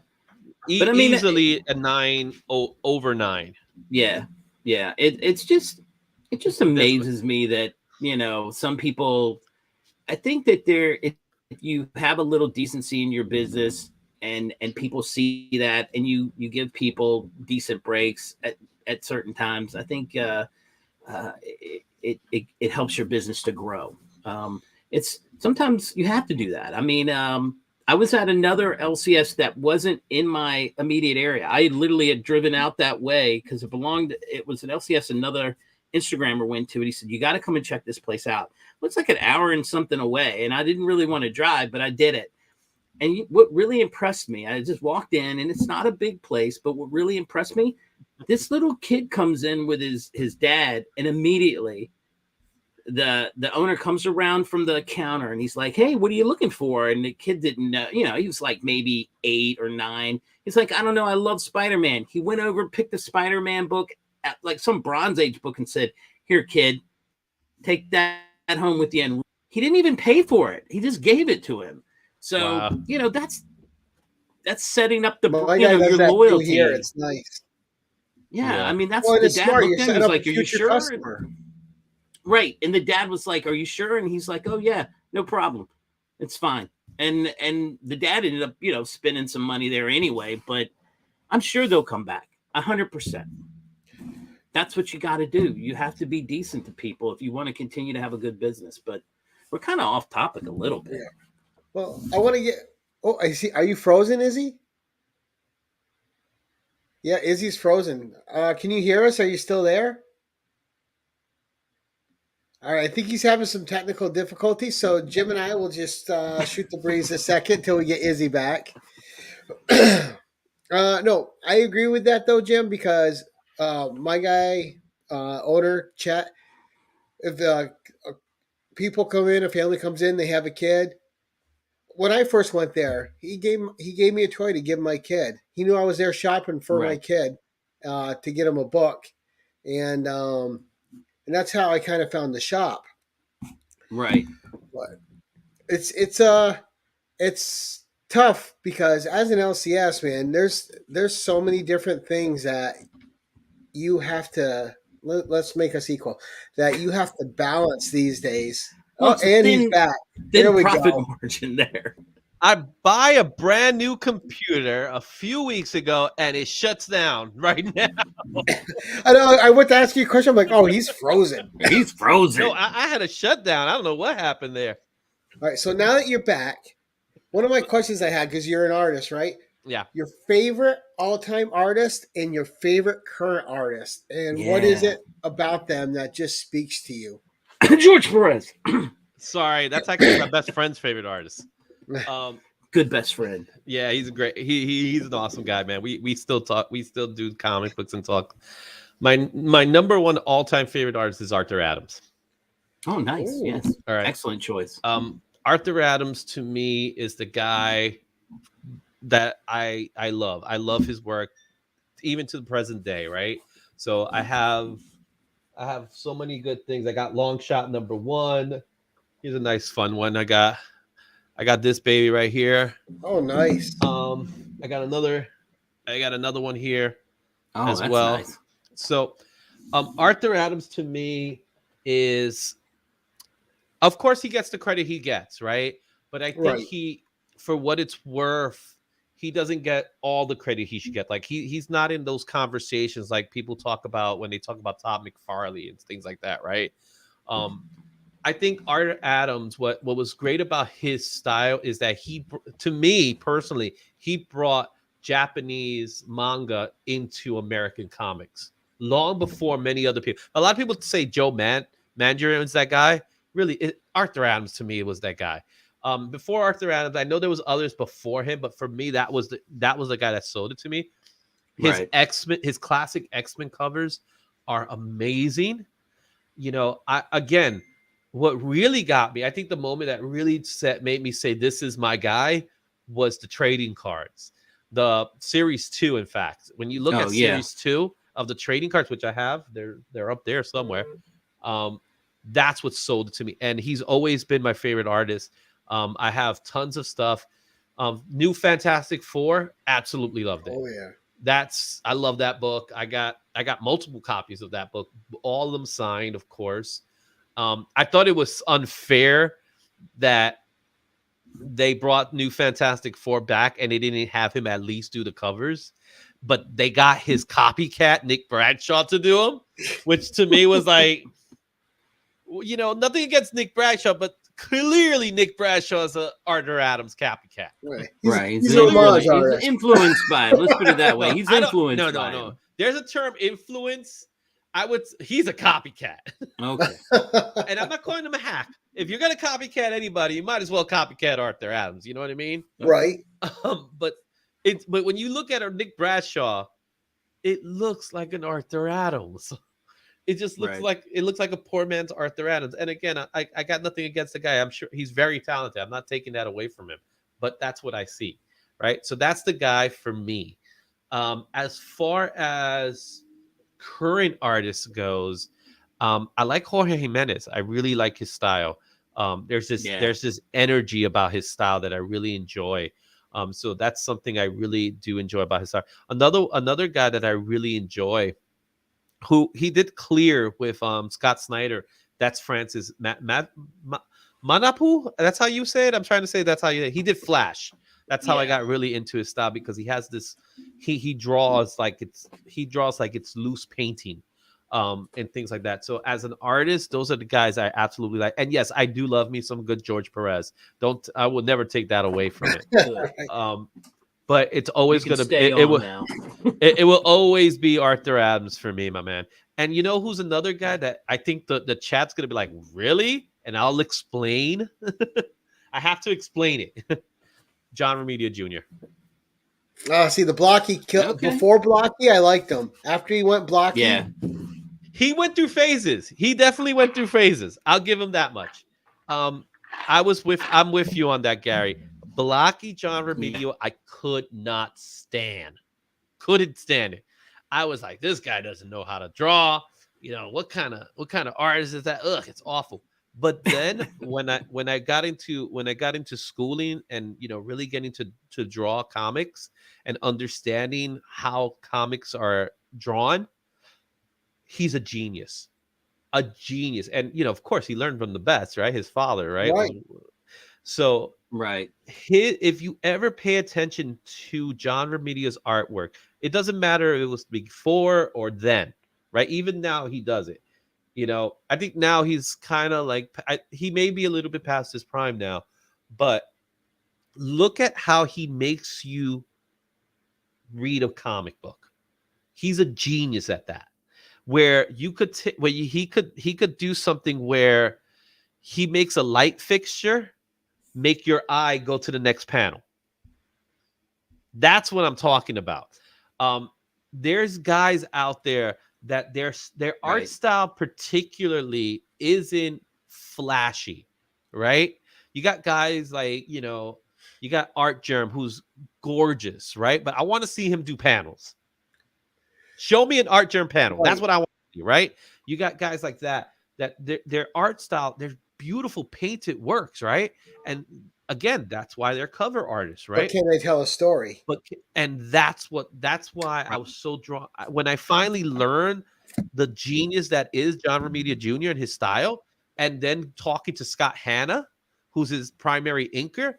But I mean, easily a 9 over 9. Yeah. Yeah. It just amazes me that, some people, I think that if you have a little decency in your business and people see that, and you give people decent breaks at certain times, I think it helps your business to grow. It's sometimes you have to do that. I mean, I was at another LCS that wasn't in my immediate area. I literally had driven out that way because it was an LCS another Instagrammer went to it. He said, you got to come and check this place out. Looks like an hour and something away. And I didn't really want to drive, but I did it. And what really impressed me, I just walked in, and it's not a big place, but what really impressed me, this little kid comes in with his dad, and immediately the owner comes around from the counter, and he's like, hey, what are you looking for? And the kid didn't know, he was like maybe 8 or 9. He's like, I don't know, I love Spider-Man. He went over, picked the Spider-Man book, at like some Bronze Age book, and said, here, kid, take that home with you. And he didn't even pay for it. He just gave it to him. So, wow. That's setting up the your loyalty here. It's nice. Yeah, I mean, that's the dad looked at him. He's like, are you sure? Customer. Right. And the dad was like, are you sure? And he's like, oh yeah, no problem. It's fine. And the dad ended up, spending some money there anyway, but I'm sure they'll come back 100%. That's what you got to do. You have to be decent to people if you want to continue to have a good business. But we're kind of off topic a little bit. Yeah. Well, I want to get. Oh, I see. Are you frozen, Izzy? Yeah, Izzy's frozen. Can you hear us? Are you still there? All right. I think he's having some technical difficulties. So Jim and I will just shoot the breeze a second till we get Izzy back. No, I agree with that though, Jim, because my guy, owner, Chet, if people come in, a family comes in, they have a kid. When I first went there, he gave me a toy to give my kid. He knew I was there shopping for my kid to get him a book, and and that's how I kind of found the shop. Right. But it's tough because as an LCS man, there's so many different things that you have to let's make us equal that you have to balance these days. Well, Oh, it's a and he's back. There we profit go. margin there. I buy a brand new computer a few weeks ago and it shuts down right now. I know. I went to ask you a question. I'm like, oh, he's frozen. He's frozen. No, I had a shutdown. I don't know what happened there. All right. So now that you're back, one of my questions I had, because you're an artist, right? Yeah. Your favorite all-time artist and your favorite current artist, and what is it about them that just speaks to you? George Perez. Sorry, that's actually my best friend's favorite artist. Good best friend. Yeah, he's a great. He's an awesome guy, man. We still talk. We still do comic books and talk. My number one all-time favorite artist is Arthur Adams. Oh, nice. Ooh. Yes. All right. Excellent choice. Arthur Adams to me is the guy that I love. I love his work, even to the present day. Right. So I have so many good things. I got Long Shot #1. Here's a nice fun one. I got this baby right here. Oh, nice. I got another one here as that's well. nice. So, Arthur Adams to me is, of course, he gets the credit he gets, right? But I think he, for what it's worth, he doesn't get all the credit he should get. Like he's not in those conversations like people talk about when they talk about Todd McFarlane and things like that, right? I think Arthur Adams, what was great about his style is that to me personally, he brought Japanese manga into American comics long before many other people. A lot of people say Joe Mandarin is that guy. Really, Arthur Adams to me was that guy. Before Arthur Adams, I know there was others before him, but for me, that was the guy that sold it to me. His classic X-Men covers are amazing. You know, what really got me, I think the moment that really made me say this is my guy was the trading cards. The series 2, in fact. When you look at series 2 of the trading cards, which I have, they're up there somewhere. That's what sold it to me. And he's always been my favorite artist. I have tons of stuff. New Fantastic Four, absolutely loved it. Oh yeah. I love that book. I got multiple copies of that book, all of them signed, of course. I thought it was unfair that they brought New Fantastic Four back and they didn't have him at least do the covers, but they got his copycat Nick Bradshaw to do them, which to me was like, you know, nothing against Nick Bradshaw, but clearly Nick Bradshaw is a Arthur Adams copycat. Right. He's influenced by him. Let's put it that way. He's influenced by him. There's a term, influence. He's a copycat. Okay. And I'm not calling him a hack. If you're gonna copycat anybody, you might as well copycat Arthur Adams. You know what I mean? Right. But when you look at Nick Bradshaw, it looks like an Arthur Adams. It just looks like a poor man's Arthur Adams. And again, I got nothing against the guy. I'm sure he's very talented. I'm not taking that away from him, but that's what I see. Right. So that's the guy for me. As far as current artist goes, I like Jorge Jimenez. I really like his style. There's this energy about his style that I really enjoy. So that's something I really do enjoy about his style. Another guy that I really enjoy, who he did clear with Scott Snyder. That's Francis Manapu. That's how you say it. I'm trying to say that's how you. He did Flash. That's how I got really into his style, because he has this. He draws like it's loose painting, and things like that. So as an artist, those are the guys I absolutely like. And yes, I do love me some good George Perez. I will never take that away from it. But it's always going to be, it will always be Arthur Adams for me, my man. And you know who's another guy that I think the chat's going to be like, really? And I'll explain. I have to explain it. John Romita Jr. See, the Blocky before Blocky, I liked him. After he went Blocky, he went through phases. He definitely went through phases. I'll give him that much. I'm with you on that, Gary. Blocky John Romita, I could not stand. Couldn't stand it. I was like, this guy doesn't know how to draw. what kind of artist is that? Ugh, it's awful. But then when I got into schooling and really getting to draw comics and understanding how comics are drawn, he's a genius. A genius. And of course he learned from the best, right? His father, right? So right. If you ever pay attention to John Romita's artwork, it doesn't matter if it was before or then, right? Even now he does it. I think now he's kind of like, he may be a little bit past his prime now, but look at how he makes you read a comic book. He's a genius at that. Where you could, he could do something where he makes a light fixture make your eye go to the next panel. That's what I'm talking about. There's guys out there that their art style particularly isn't flashy, right? You got guys like, you got Art Germ, who's gorgeous, right? But I want to see him do panels. Show me an Art Germ panel. That's what I want to see, right? You got guys like that their art style, their beautiful painted works, right? And again, that's why they're cover artists, right? But can they tell a story? That's why I was so drawn when I finally learned the genius that is John Romita Jr. and his style, and then talking to Scott Hanna, who's his primary inker.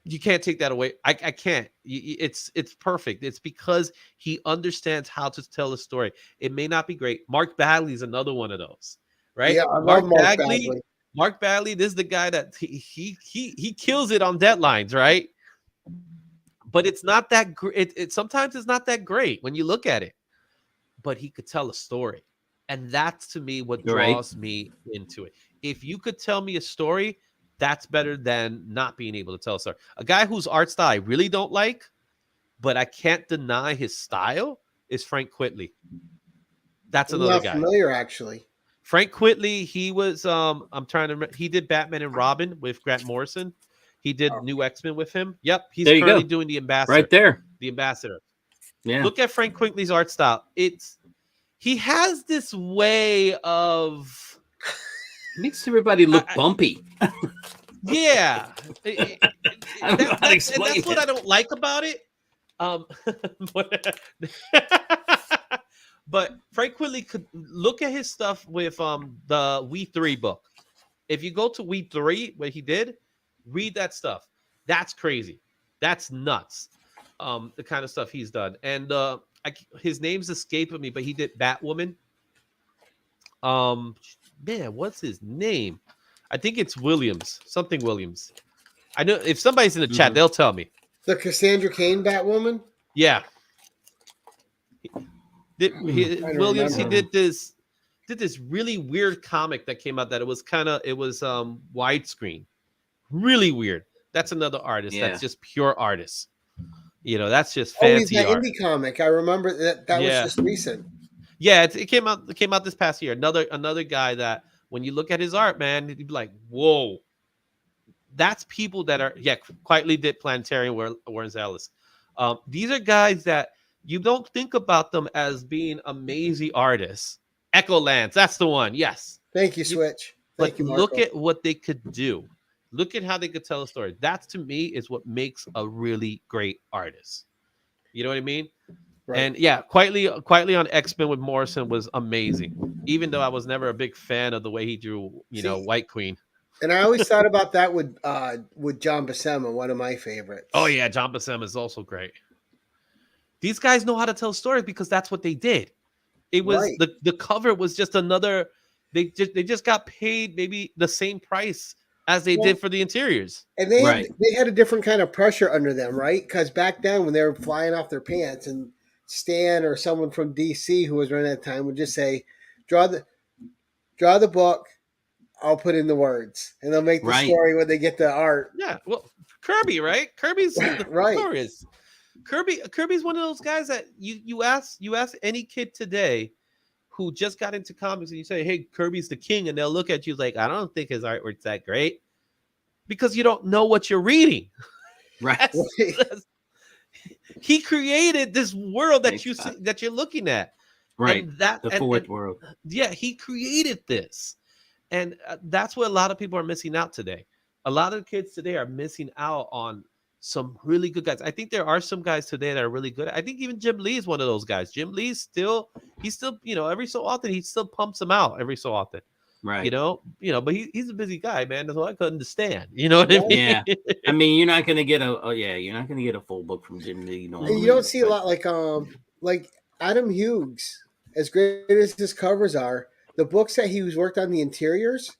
You can't take that away. I can't. It's perfect. It's because he understands how to tell a story. It may not be great. Mark Bagley is another one of those, right? Yeah, I love Mark Bagley. Mark Bagley, this is the guy that he kills it on deadlines, right? But it's not that great. It sometimes it's not that great when you look at it. But he could tell a story, and that's to me what draws me into it. If you could tell me a story, that's better than not being able to tell a story. A guy whose art style I really don't like, but I can't deny his style, is Frank Quitely. That's another guy. Familiar, actually. Frank Quitely, he was I'm trying to remember, he did Batman and Robin with Grant Morrison. He did New X-Men with him. Yep, he's currently doing the Ambassador. Right there. The Ambassador. Yeah. Look at Frank Quitely's art style. He has this way of makes everybody look bumpy. Yeah. That's what I don't like about it. But Frank Quitely could look at his stuff with the We 3 book. If you go to We 3, what he did, read that stuff. That's crazy. That's nuts. The kind of stuff he's done. And his name's escaping me, but he did Batwoman. Man, what's his name? I think it's Williams. Something Williams. I know if somebody's in the chat, they'll tell me. The Cassandra Cain Batwoman? Yeah. Williams, he did this really weird comic that came out that it was widescreen. Really weird. That's another artist. Yeah. That's just pure artist. That's just fancy he's that art. Indie comic. I remember that was just recent. Yeah, it came out this past year. Another guy that when you look at his art, man, you'd be like, whoa. That's people that are quietly did Planetarium, Warren Ellis. These are guys that you don't think about them as being amazing artists. Echo Lance, that's the one. Yes. Thank you, Switch. Thank you, Marco. Look at what they could do. Look at how they could tell a story. That to me is what makes a really great artist. You know what I mean? Right. And yeah, quietly on X-Men with Morrison was amazing. Even though I was never a big fan of the way he drew, White Queen. And I always thought about that with John Buscema, one of my favorites. Oh yeah, John Buscema is also great. These guys know how to tell stories because that's what they did. It was the cover was just another. They just got paid maybe the same price as they did for the interiors. And they had a different kind of pressure under them, right? Because back then when they were flying off their pants, and Stan or someone from DC who was running at the time would just say, "Draw the book. I'll put in the words," and they'll make the story when they get the art. Yeah, well, Kirby, right? Kirby's right. Kirby's one of those guys that you ask any kid today who just got into comics and you say, "Hey, Kirby's the king," and they'll look at you like, "I don't think his artwork's that great," because you don't know what you're reading. Right. He created this world that you see, that you're looking at. Right. And that The fourth world. Yeah, he created this. And that's what a lot of people are missing out today. A lot of kids today are missing out on some really good guys. I think there are some guys today that are really good. I think even Jim Lee is one of those guys. Jim Lee's still, every so often he still pumps them out every so often. Right. But he's a busy guy, man. That's what I could understand. You know what I mean? Yeah. I mean, you're not gonna get a full book from Jim Lee. And you don't see a lot like Adam Hughes. As great as his covers are, the books that he was worked on the interiors,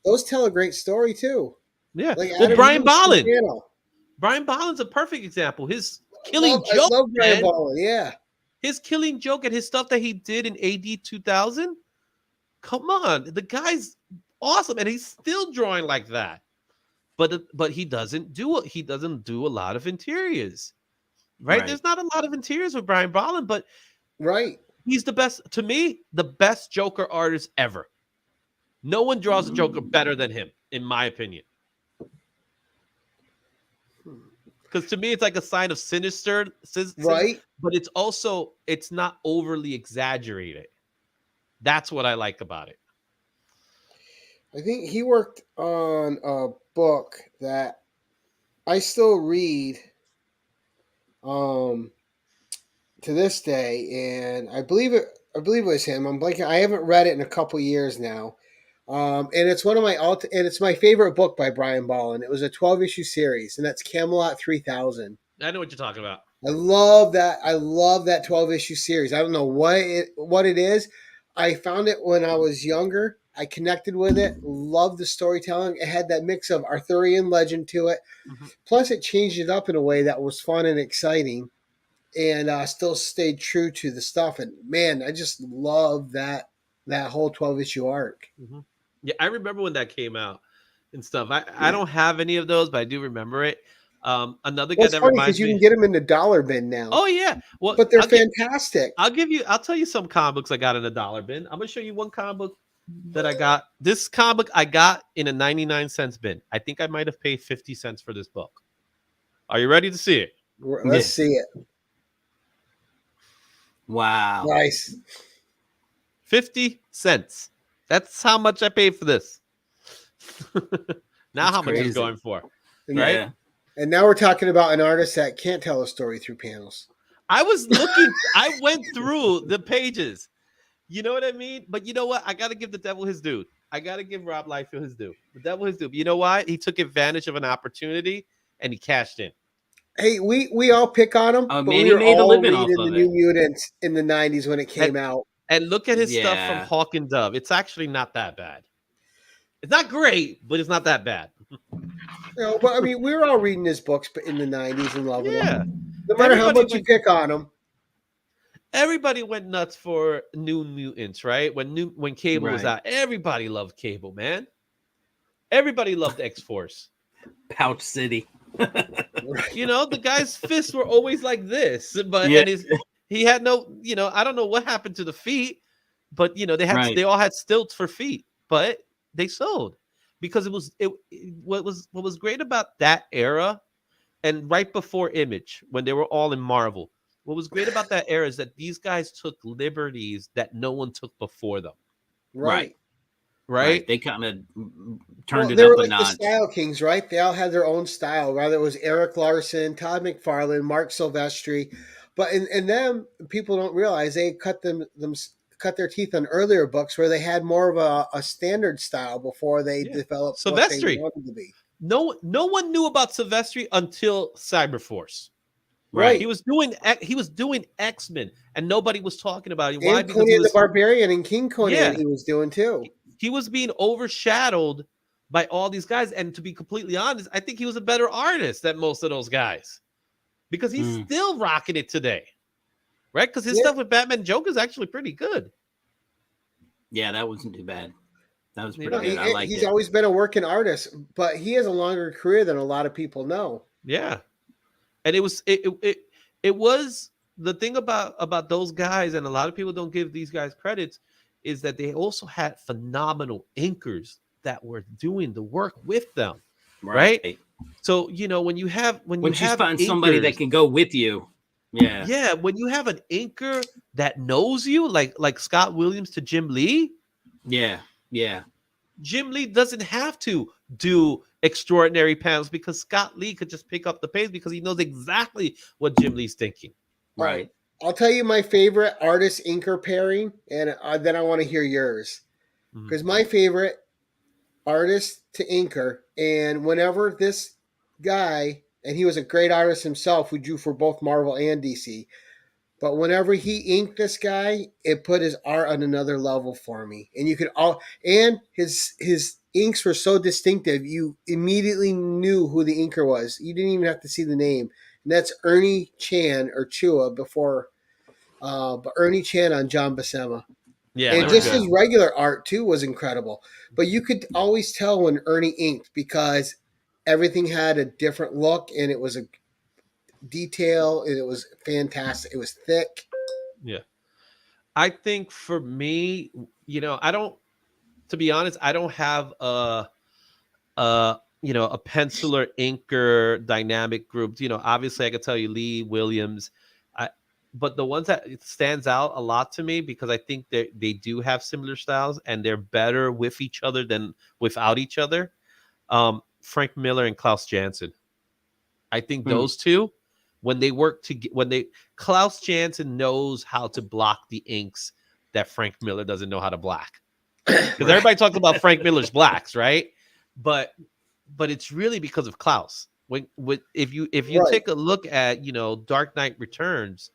those tell a great story too. Yeah. Like well, Brian Bolland. Brian Bolland's a perfect example. His Killing Joke. I love Brian Bolland, yeah. His Killing Joke and his stuff that he did in AD 2000. Come on, the guy's awesome, and he's still drawing like that. But he doesn't do a lot of interiors, right? There's not a lot of interiors with Brian Bolland, but he's the best, to me, the best Joker artist ever. No one draws a Joker better than him, in my opinion. Because to me, it's like a sign of sinister, right? But it's not overly exaggerated. That's what I like about it. I think he worked on a book that I still read to this day, and I believe it was him. I'm blanking. I haven't read it in a couple years now. And it's one of and it's my favorite book by Brian Bolland. It was a 12-issue series, and that's Camelot 3000. I know what you're talking about. I love that 12-issue series. I don't know what it is. I found it when I was younger. I connected with it. Loved the storytelling. It had that mix of Arthurian legend to it. Plus, it changed it up in a way that was fun and exciting, and still stayed true to the stuff. And man, I just love that whole 12-issue arc. Yeah, I remember when that came out and stuff. I don't have any of those, but I do remember it. Another guy that reminds me, you can get them in the dollar bin now. Oh yeah, well, but they're fantastic. I'll tell you some comic books I got in the dollar bin. I'm gonna show you one comic book that I got. This comic I got in a 99-cent bin. I think I might have paid 50 cents for this book. Are you ready to see it? Let's see it. Wow, nice. 50 cents. That's how much I paid for this. Now, how much is going for? Right. Yeah. And now we're talking about an artist that can't tell a story through panels. I was looking, I went through the pages. You know what I mean? But you know what? I got to give the devil his due. I got to give Rob Liefeld his due. The devil his due. You know why? He took advantage of an opportunity and he cashed in. Hey, we all pick on him. Oh, but man, we he were made a all living reading off of the New Mutants in the 90s when it came out. And look at his stuff from Hawk and Dove. It's actually not that bad. It's not great, but it's not that bad. But I mean, we were all reading his books in the 90s and loving them. No Everybody matter how much you pick on them. Everybody went nuts for New Mutants, right? When Cable was out, everybody loved Cable, man. Everybody loved X-Force. Pouch City. The guy's fists were always like this, but he had no, I don't know what happened to the feet, but they all had stilts for feet, but they sold because what was great about that era and right before Image when they were all in Marvel. What was great about that era is that these guys took liberties that no one took before them. Right. They kind of turned it they up were a like notch. The Style Kings, right? They all had their own style. Whether it was Eric Larson, Todd McFarlane, Mark Silvestri, but in them, people don't realize they cut their teeth on earlier books where they had more of a standard style before they developed Silvestri. What they wanted to be. No one knew about Silvestri until Cyberforce. Right. He was doing X-Men and nobody was talking about it. Why? Because Conan the Barbarian and King Conan he was doing too. He was being overshadowed by all these guys. And to be completely honest, I think he was a better artist than most of those guys. Because he's still rocking it today. Right? Because his stuff with Batman and Joker is actually pretty good. Yeah, that wasn't too bad. That was pretty good. I like it. He's always been a working artist, but he has a longer career than a lot of people know. Yeah. And it was the thing about those guys, and a lot of people don't give these guys credits, is that they also had phenomenal inkers that were doing the work with them. Right? So, when you find somebody that can go with you, Yeah, when you have an inker that knows you, like Scott Williams to Jim Lee. Yeah. Jim Lee doesn't have to do extraordinary panels because Scott Lee could just pick up the pace because he knows exactly what Jim Lee's thinking. Right. I'll tell you my favorite artist inker pairing, and then I want to hear yours. Because my favorite artist to inker, and whenever this guy, and he was a great artist himself who drew for both Marvel and DC, but whenever he inked this guy, it put his art on another level for me. And you could and his inks were so distinctive, you immediately knew who the inker was. You didn't even have to see the name. And that's Ernie Chan or Chua before, but Ernie Chan on John Buscema. Yeah, and just his regular art too was incredible. But you could always tell when Ernie inked because everything had a different look, and it was a detail, and it was fantastic. It was thick. Yeah, I think for me, to be honest, I don't have a penciler inker dynamic group. Obviously I could tell you Lee, Williams, but the ones that it stands out a lot to me because I think they do have similar styles and they're better with each other than without each other. Frank Miller and Klaus Janson. I think those two, when they work Klaus Janson knows how to block the inks that Frank Miller doesn't know how to block. Because everybody talks about Frank Miller's blacks, right? But it's really because of Klaus. If you take a look at Dark Knight Returns,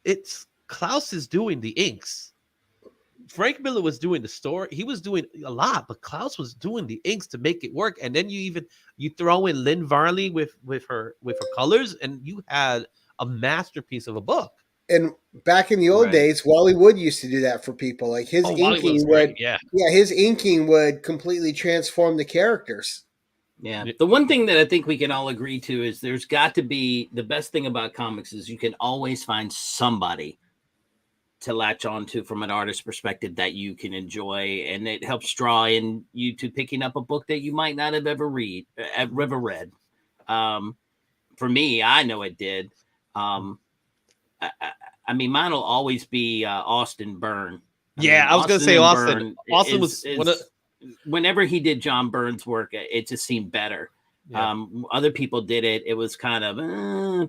it's Klaus is doing the inks. Frank Miller was doing the story. He was doing a lot, but Klaus was doing the inks to make it work. And then you throw in Lynn Varley with her colors, and you had a masterpiece of a book. And back in the old days, Wally Wood used to do that for people. Like his inking his inking would completely transform the characters. Yeah. The one thing that I think we can all agree to is there's got to be the best thing about comics is you can always find somebody to latch on to from an artist perspective that you can enjoy, and it helps draw in you to picking up a book that you might not have ever read. For me, I know it did. I mean, mine will always be Austin Byrne. I was going to say Austin. Austin was whenever he did John Byrne's work, it just seemed better. Yeah. Other people did it. It was kind of,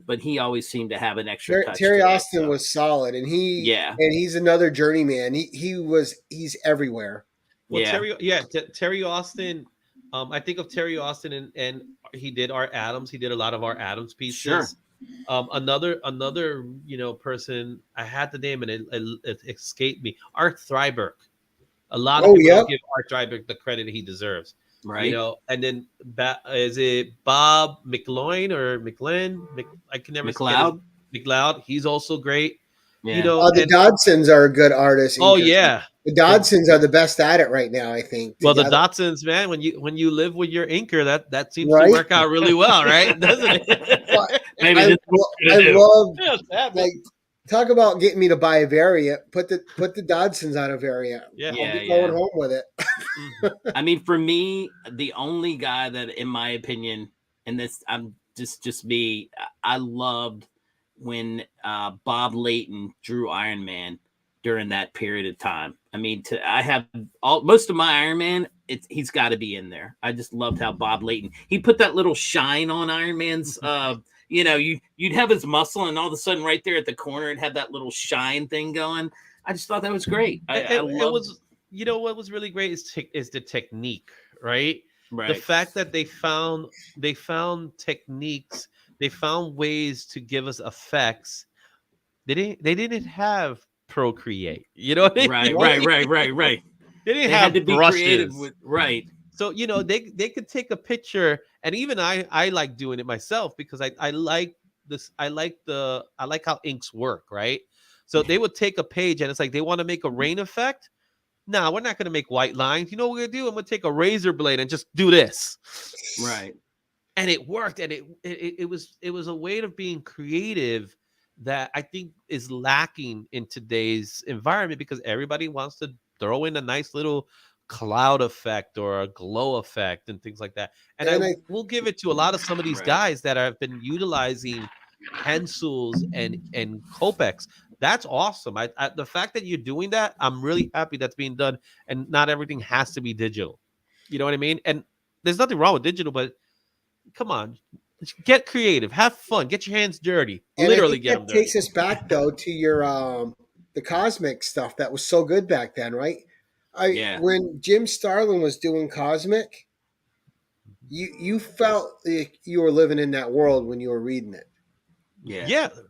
but he always seemed to have an extra touch. Terry Austin was solid, and he's another journeyman. He's everywhere. Well, Terry Austin. I think of Terry Austin, and he did Art Adams. He did a lot of Art Adams pieces. Sure. Another person, I had the name and it escaped me. Art Thryberg. A lot of people don't give Art Thryberg the credit he deserves. Right. And then is it Bob McLean or McLean? I can never McLeod. McLeod. He's also great. Yeah. The Dodsons are a good artist. Oh yeah. The Dodsons are the best at it right now, I think. Well, the Dodsons, man, when you live with your inker, that seems to work out really well, right? Doesn't it? I love talk about getting me to buy a variant. Put the Dodsons on a variant. Yeah, I'll be going home with it. I mean, for me, the only guy that, in my opinion, and this I'm just me, I loved when Bob Layton drew Iron Man during that period of time. I mean, I have most of my Iron Man. He's got to be in there. I just loved how Bob Layton, he put that little shine on Iron Man's. You'd have his muscle, and all of a sudden, right there at the corner, it had that little shine thing going. I just thought that was great. It was. What was really great is the technique, right? Right. The fact that they found techniques, they found ways to give us effects. They didn't have Procreate. You know what I mean? Right. They didn't have to be brushes. Creative with, right. So they could take a picture, and even I like doing it myself because I like this. I like how inks work, right? So they would take a page, and it's like they want to make a rain effect. No, we're not going to make white lines. You know what we're going to do? I'm going to take a razor blade and just do this. Right. And it worked. And it was a way of being creative that I think is lacking in today's environment because everybody wants to throw in a nice little cloud effect or a glow effect and things like that. And I will give it to a lot of some of these guys that have been utilizing pencils and Copex. That's awesome. I the fact that you're doing that, I'm really happy that's being done, and not everything has to be digital. You know what I mean? And there's nothing wrong with digital, but come on, get creative, have fun, get your hands dirty. And Literally I get think them that takes dirty. us back though to your the cosmic stuff that was so good back then, right? Yeah. When Jim Starlin was doing cosmic, you felt like you were living in that world when you were reading it. Yeah. Yeah. You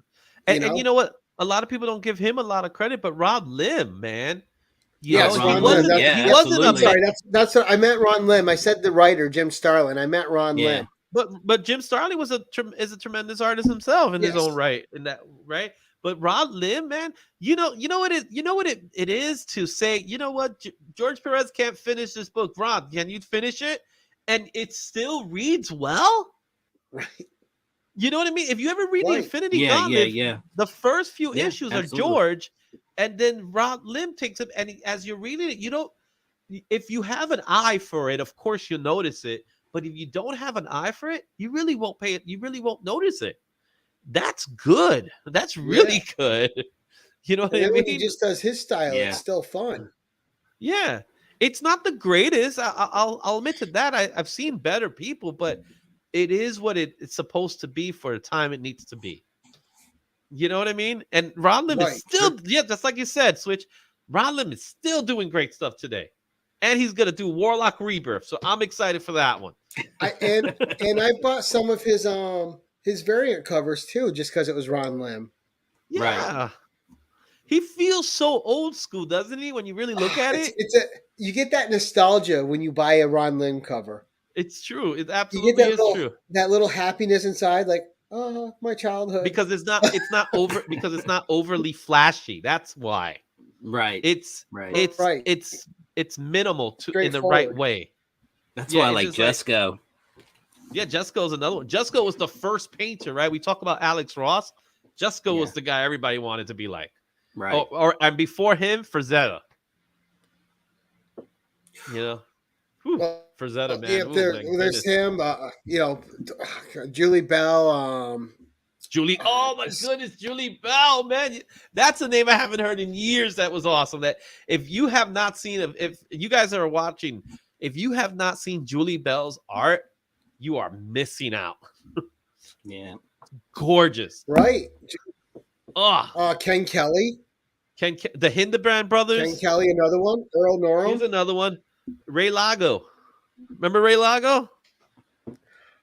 And know? you know what? A lot of people don't give him a lot of credit, but Rob Lim, man, you Yes, know, Ron Ron Lim. Lim. Yeah, he wasn't a I'm sorry. absolutely. That's what I meant. Ron Lim. I said the writer Jim Starlin. I meant Ron Yeah. Lim. but Jim Starlin was is a tremendous artist himself in his Yes. own right, in that right. But Rob Lim, man, you know what it is to say, you know what, George Perez can't finish this book. Rob, can you finish it? And it still reads well. Right. You know what I mean? If you ever read the Right. Infinity Yeah. Gauntlet, Yeah. the first few Yeah, issues absolutely. are George, and then Rob Lim takes it. And as you're reading it, you don't. If you have an eye for it, of course you'll notice it. But if you don't have an eye for it, you really won't pay it. You really won't notice it. That's good. That's really good. You know what And I then when he mean? just does his style, Yeah. it's still fun. Yeah. It's not the greatest. I'll admit to that. I've seen better people, but it is what it's supposed to be for the time it needs to be. You know what I mean? And Ron Lim Right. is still, yeah, just like you said, Switch. Ron Lim is still doing great stuff today. And he's gonna do Warlock Rebirth. So I'm excited for that one. And I bought some of his variant covers too, just because it was Ron Lim. Yeah. He feels so old school, doesn't he? When you really look at it. You get that nostalgia when you buy a Ron Lim cover. It's true. It You absolutely get is true. that little happiness inside, like, oh, my childhood. Because it's not overly flashy. That's why. Right. It's Right. it's minimal in the right way. That's Yeah, why I it's like just Jesco. Yeah, Jesco's another one. Jesco was the first painter, right? We talk about Alex Ross. Jesco was the guy everybody wanted to be like. Right. And before him, Frazetta. You know, Frazetta, man. Yeah, there's him. Julie Bell. Julie. Oh my goodness, Julie Bell, man. That's a name I haven't heard in years. That was awesome. That if you have not seen, if you guys are watching, if you have not seen Julie Bell's art, you are missing out. Yeah. Gorgeous. Right. Oh. Ken Kelly. The Hildebrand brothers. Ken Kelly, another one. Earl Norham. Here's another one. Ray Lago. Remember Ray Lago?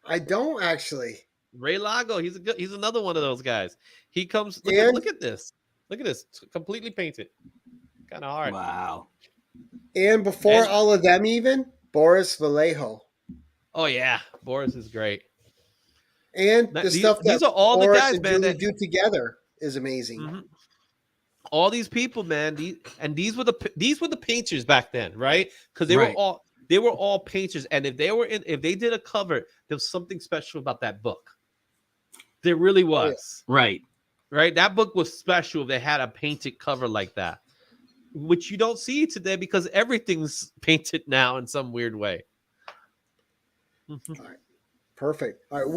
I don't actually. Ray Lago. He's another one of those guys. He comes. Look at this. Look at this. It's completely painted. Kind of hard. Wow. And before all of them, even Boris Vallejo. Oh yeah, Boris is great. And the stuff that these are all Boris the guys, and man, Julie that do together is amazing. Mm-hmm. All these people, man. These were the painters back then, right? Because they were all painters, and if they did a cover, there was something special about that book. There really was. Right. That book was special if they had a painted cover like that, which you don't see today because everything's painted now in some weird way. All right. Perfect. All right,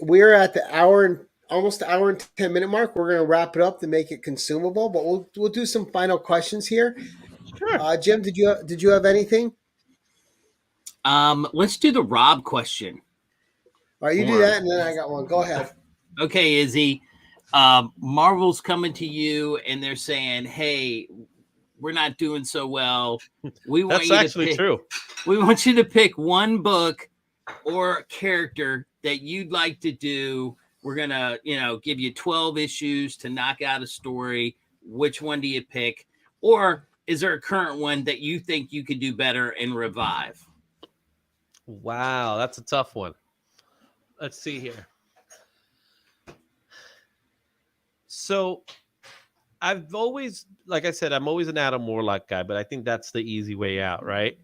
we're at the almost hour and 10-minute mark. We're going to wrap it up to make it consumable, but we'll do some final questions here. Sure. Jim, did you have anything? Let's do the Rob question. All right, you do that, and then I got one. Go ahead. Okay, Izzy. Marvel's coming to you, and they're saying, "Hey, we're not doing so well. We want That's you actually to pick, true. We want you to pick one book or character that you'd like to do. We're gonna, give you 12 issues to knock out a story. Which one do you pick? Or is there a current one that you think you could do better and revive?" Wow, that's a tough one. Let's see here. So I've always, like I said, I'm always an Adam Warlock guy, but I think that's the easy way out, right?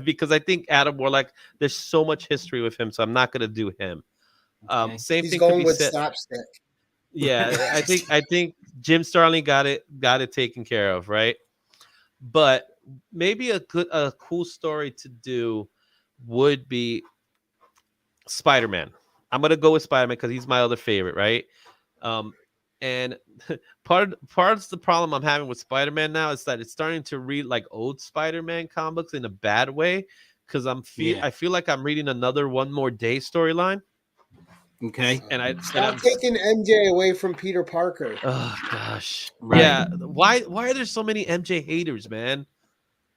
Because I think Adam Warlock, there's so much history with him, so I'm not going to do him. Okay. Same He's thing going could be with said. Slapstick. Yeah, I think Jim Starlin got it taken care of, right? But maybe a cool story to do would be Spider-Man. I'm gonna go with Spider-Man because he's my other favorite, right? And part of the problem I'm having with Spider-Man now is that it's starting to read like old Spider-Man comics in a bad way because I feel like I'm reading another One More Day storyline. Okay. Stop taking MJ away from Peter Parker. Oh gosh. Right. Yeah. Why are there so many MJ haters, man?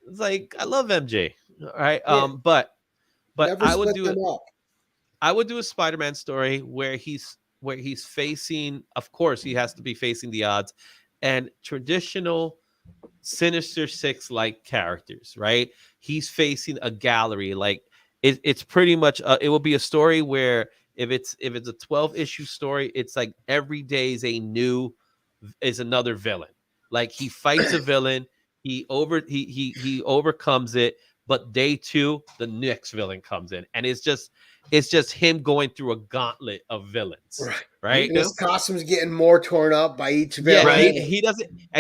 It's like I love MJ. All right. Yeah. But Never I would split do them up. I would do a Spider-Man story where he's facing, of course, he has to be facing the odds and traditional Sinister Six like characters, right? He's facing a gallery. Like it's pretty much it will be a story where if it's a 12 issue story, it's like every day is another villain. Like he fights a villain, he overcomes it, but day 2 the next villain comes in, and it's just him going through a gauntlet of villains, right? And his costume's getting more torn up by each villain. Yeah, Right.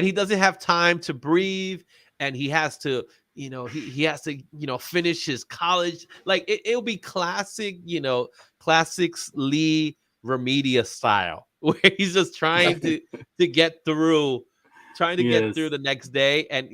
he doesn't have time to breathe, and he has to, he has to, finish his college. Like it'll be classic, classics Lee Remedia style, where he's just trying to get through, get through the next day, and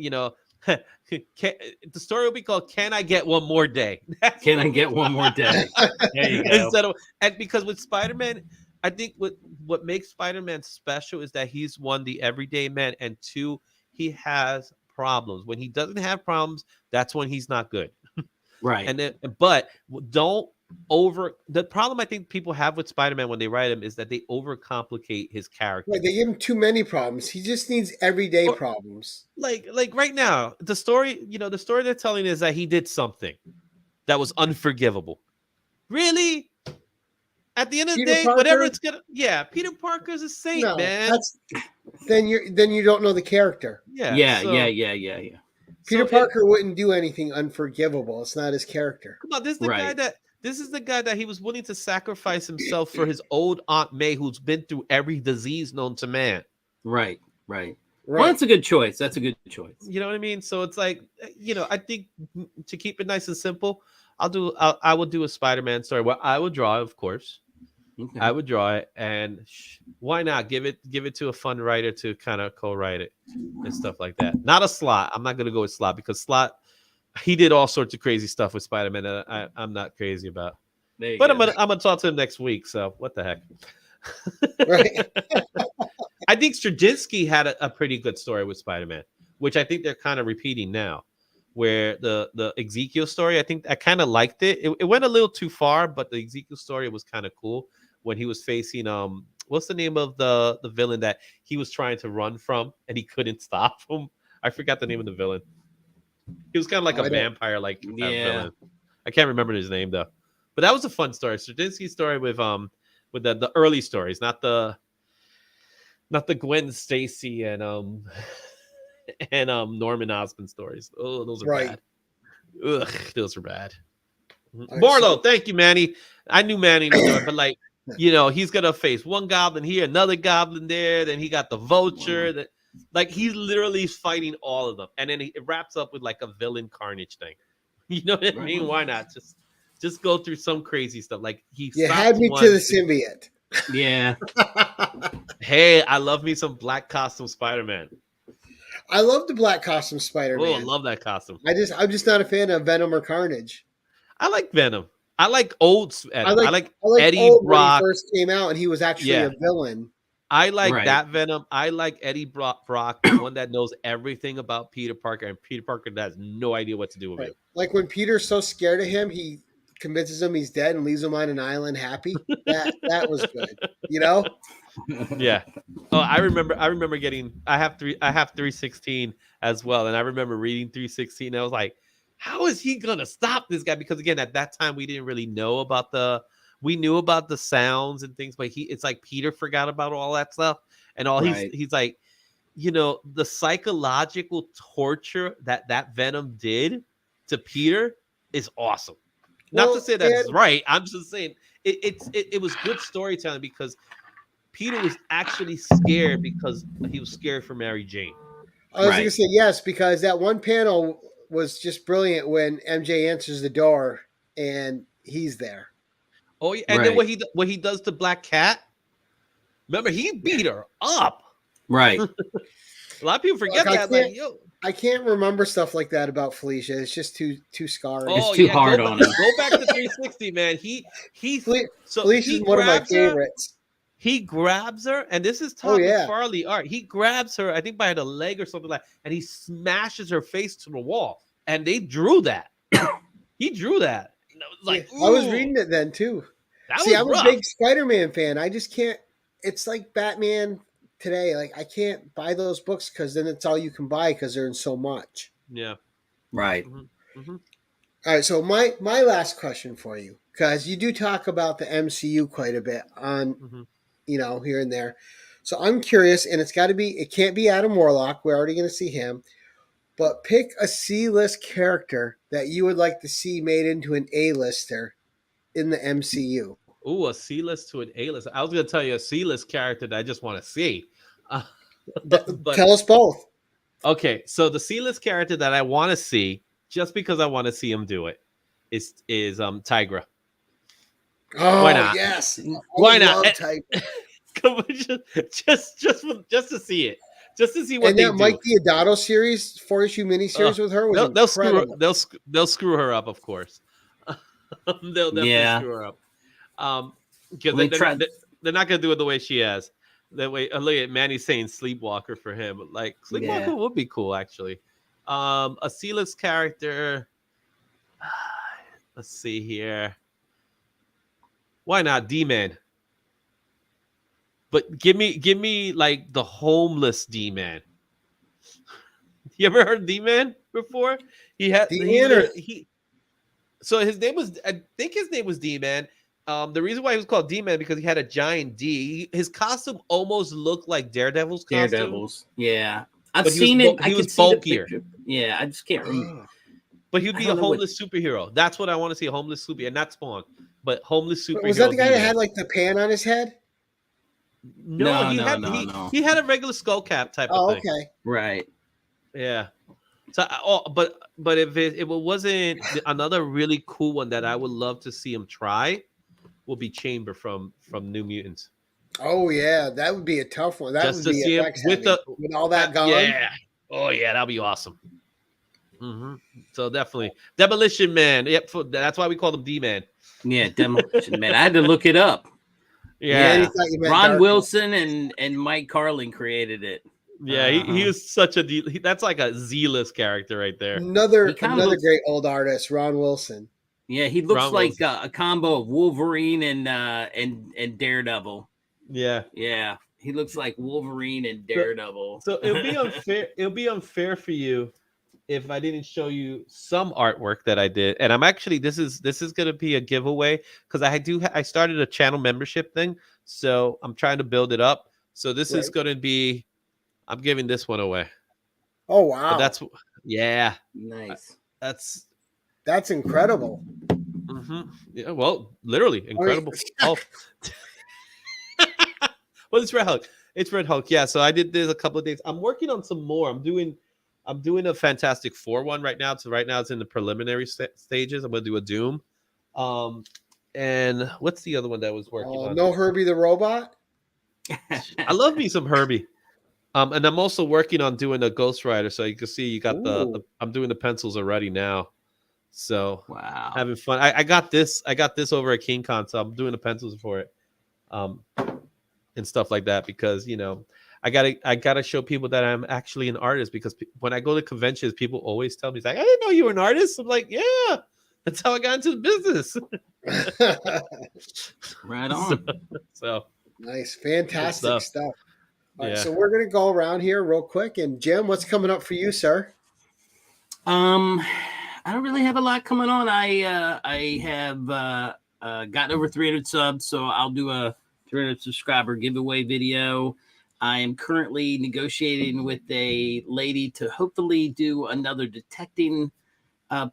the story will be called "Can I Get One More Day?" Can I get one more day? There you go. And because with Spider-Man, I think what makes Spider-Man special is that he's one, the everyday man, and 2, he has problems. When he doesn't have problems, that's when he's not good. Right. And then, but don't the problem I think people have with Spider-Man when they write him is that they overcomplicate his character. They give him too many problems. He just needs everyday problems. Like right now, the story they're telling is that he did something that was unforgivable. Really? At the end of the day, whatever it's gonna, Peter Parker's a saint, man. Then you don't know the character. Yeah. Peter Parker wouldn't do anything unforgivable. It's not his character. Come on, this is the guy that he was willing to sacrifice himself for his old Aunt May, who's been through every disease known to man. Right. Well, that's a good choice. You know what I mean? So it's like, I think to keep it nice and simple, I will do a Spider-Man story where I will draw, of course. Okay. I would draw it, and why not give it to a fun writer to kind of co-write it and stuff like that. Not a Slott. I'm not going to go with Slott because Slott, he did all sorts of crazy stuff with Spider-Man that I'm not crazy about. But I'm gonna talk to him next week. So what the heck? Right. I think Straczynski had a pretty good story with Spider-Man, which I think they're kind of repeating now. Where the Ezekiel story, I think I kind of liked it. It went a little too far, but the Ezekiel story was kind of cool when he was facing what's the name of the villain that he was trying to run from and he couldn't stop him? I forgot the name of the villain. He was kind of like a vampire villain. I can't remember his name though. But that was a fun story. Straczynski's story with the early stories, not the Gwen Stacy and Norman Osborn stories. Oh, those are bad. Ugh, those are bad. Barlow, thank you, Manny. I knew Manny knew it, but he's gonna face one goblin here, another goblin there. Then he got the vulture. That he's literally fighting all of them, and then it wraps up with like a villain carnage thing. You know what I mean? Why not just go through some crazy stuff? Like you had me to the symbiote. Yeah. Hey, I love me some black costume Spider-Man. I love the black costume Spider-Man. Oh, I love that costume. I'm just not a fan of Venom or Carnage. I like Venom. I like old Venom. I like Eddie When Brock. he first came out and he was actually a villain. I like that Venom. I like Eddie Brock, the one that knows everything about Peter Parker, and Peter Parker has no idea what to do with it. Like when Peter's so scared of him, he convinces him he's dead and leaves him on an island happy. That was good. Yeah. Oh, I remember getting. I have 316 as well, and I remember reading 316. And I was like, how is he gonna stop this guy? Because again, at that time we didn't really know about we knew about the sounds and things, but it's like Peter forgot about all that stuff, and he's like, the psychological torture that Venom did to Peter is awesome. Not to say that's right. I'm just saying it was good storytelling because Peter was actually scared because he was scared for Mary Jane. I was going to say yes, because that one panel was just brilliant when MJ answers the door and he's there. Oh yeah, and then what he does to Black Cat. Remember, he beat her up. Right. A lot of people forget Look, that. Like, yo, I can't remember stuff like that about Felicia. It's just too scarring. It's too hard on him. Go back to 360, man. Felicia's one of my favorites. He grabs her, and this is Todd McFarlane art. He grabs her, I think by the leg or something like that, and he smashes her face to the wall. And they drew that. He drew that. And I was like, I was reading it then too. I'm a big Spider-Man fan. I just can't. It's like Batman today. Like, I can't buy those books because then it's all you can buy because they're in so much. Yeah. Right. Mm-hmm. Mm-hmm. All right. So my last question for you, because you do talk about the MCU quite a bit on, here and there. So I'm curious, and it can't be Adam Warlock. We're already going to see him. But pick a C-list character that you would like to see made into an A-lister in the MCU. Ooh, a C-list to an A-list. I was going to tell you a C-list character that I just want to see. But tell us both. Okay, so the C-list character that I want to see, just because I want to see him do it, is Tigra. Oh, why not? Yes. Why not? just to see it. Just to see what they do. And that Mike Deodato series, 4-issue miniseries with her was incredible. They'll screw her up, of course. They'll definitely screw her up. Because they're not going to do it the way she has. That way, look at Manny saying Sleepwalker for him. Like, Sleepwalker would be cool, actually. A C-list character. Let's see here. Why not D-Man? But give me like the homeless D-Man. You ever heard D-Man before? So his name was, I think his name was D-Man. The reason why he was called D-Man because he had a giant D. His costume almost looked like Daredevil's costume. Daredevil's, yeah. I've seen it. He was bulkier. Yeah, I just can't remember. But he'd be a homeless superhero. That's what I want to see, a homeless superhero. And not Spawn, but homeless superhero. Was that the guy that had like the pan on his head? No, he had a regular skull cap type of thing. Okay. Right. Yeah. So, but if it wasn't another really cool one that I would love to see him try, will be Chamber from New Mutants. Oh yeah, that would be a tough one. That would be see him with all that gone. Yeah. Oh yeah, that'd be awesome. Mm-hmm. So definitely Demolition Man. Yep, that's why we call him D-Man. Yeah, Demolition Man. I had to look it up. Yeah, Ron Wilson and Mike Carlin created it. Yeah, he was such a that's like a Z-list character right there. Another great old artist, Ron Wilson. Yeah, he looks like a combo of Wolverine and Daredevil. Yeah, he looks like Wolverine and Daredevil. So it'll be unfair. It'll be unfair for you if I didn't show you some artwork that I did. And I'm actually this is going to be a giveaway because I started a channel membership thing, so I'm trying to build it up. So this is going to be. I'm giving this one away. Oh wow! But nice. That's incredible. Mm-hmm. Yeah, well, literally incredible. Well, it's Red Hulk. It's Red Hulk. Yeah. So I did this a couple of days. I'm working on some more. I'm doing a Fantastic Four one right now. So right now it's in the preliminary stages. I'm gonna do a Doom. And what's the other one that I was working on? No Herbie the Robot. I love me some Herbie. And I'm also working on doing a Ghost Rider. So you can see you got I'm doing the pencils already now. So wow, having fun. I got this over at King Con, so I'm doing the pencils for it. And stuff like that because I gotta show people that I'm actually an artist because when I go to conventions, people always tell me like, I didn't know you were an artist. I'm like, yeah, that's how I got into the business. Right on. So nice, fantastic stuff. All right, yeah. So we're gonna go around here real quick. And Jim, what's coming up for you, sir? I don't really have a lot coming on. I have gotten over 300 subs, so I'll do a 300 subscriber giveaway video. I am currently negotiating with a lady to hopefully do another detecting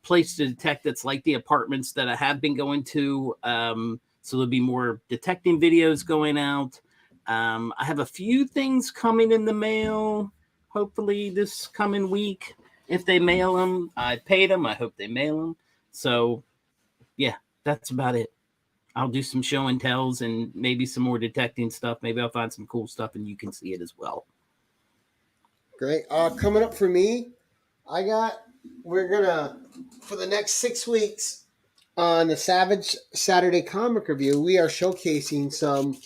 place to detect that's like the apartments that I have been going to. So there'll be more detecting videos going out. I have a few things coming in the mail, hopefully this coming week. If they mail them, I paid them. I hope they mail them. So, yeah, that's about it. I'll do some show and tells and maybe some more detecting stuff. Maybe I'll find some cool stuff and you can see it as well. Great. Coming up for me, we're gonna, for the next 6 weeks on the Savage Saturday Comic Review, we are showcasing some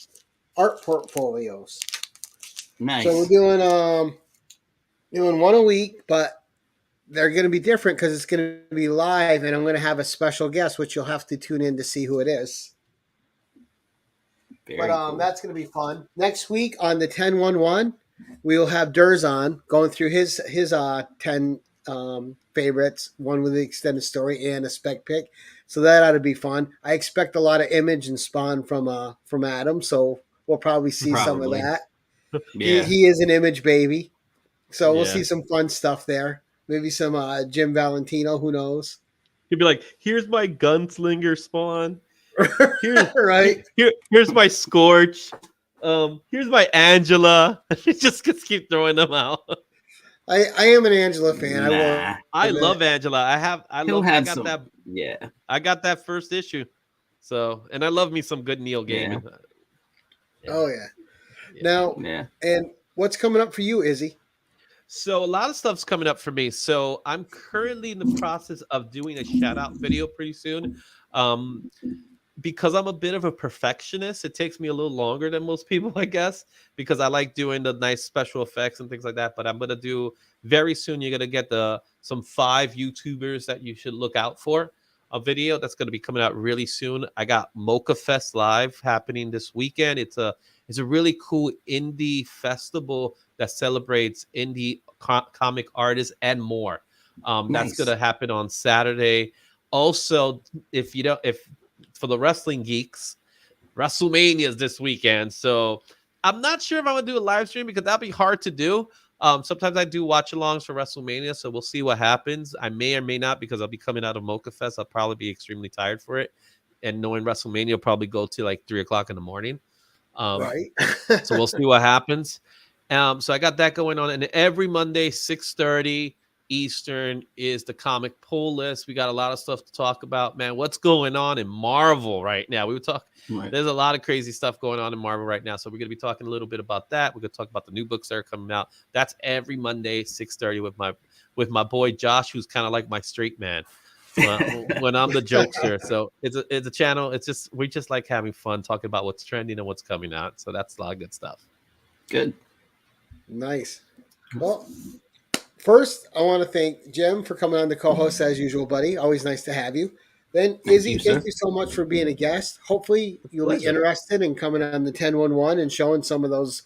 art portfolios. Nice. So we're doing one a week, but they're going to be different because it's going to be live, and I'm going to have a special guest, which you'll have to tune in to see who it is. Very cool. That's going to be fun. Next week on the 10-1-1, we will have Durs on going through his 10 favorites, one with the extended story and a spec pick. So that ought to be fun. I expect a lot of Image and Spawn from Adam, so we'll probably see some of that. Yeah. He is an Image baby, so we'll see some fun stuff there. Maybe some Jim Valentino, who knows? He'd be like, "Here's my gunslinger Spawn. Here's my Scorch. Here's my Angela." He just keep throwing them out. I am an Angela fan. Nah. I love Angela. I got that first issue. So, and I love me some good Neil Gaiman. Yeah. Oh yeah. Now, and what's coming up for you, Izzy? So a lot of stuff's coming up for me. So I'm currently in the process of doing a shout out video pretty soon. Because I'm a bit of a perfectionist, it takes me a little longer than most people, I guess, because I like doing the nice special effects and things like that. But I'm going to do very soon. You're going to get some 5 YouTubers that you should look out for. A video that's going to be coming out really soon. I got Mocha Fest Live happening this weekend. It's a really cool indie festival that celebrates indie comic artists and more. Nice. That's going to happen on Saturday. Also, if for the wrestling geeks, WrestleMania is this weekend. So I'm not sure if I'm going to do a live stream because that'll be hard to do. Sometimes I do watch-alongs for WrestleMania, so we'll see what happens. I may or may not, because I'll be coming out of Mocha Fest. I'll probably be extremely tired for it. And knowing WrestleMania will probably go to like 3 o'clock in the morning. Right. So we'll see what happens. So I got that going on. And every Monday, 6:30 Eastern is the comic pull list. We got a lot of stuff to talk about, man. What's going on in Marvel right now? We were talking. Right. There's a lot of crazy stuff going on in Marvel right now. So we're going to be talking a little bit about that. We're going to talk about the new books that are coming out. That's every Monday, 6:30 with my boy Josh, who's kind of like my straight man when I'm the jokester. So it's a channel. We just like having fun talking about what's trending and what's coming out. So that's a lot of good stuff. Good. Nice. Well, first, I want to thank Jim for coming on to co-host as usual, buddy. Always nice to have you. Then, Izzy, thank you so much for being a guest. Hopefully, you'll be interested in coming on the 10-1-1 and showing some of those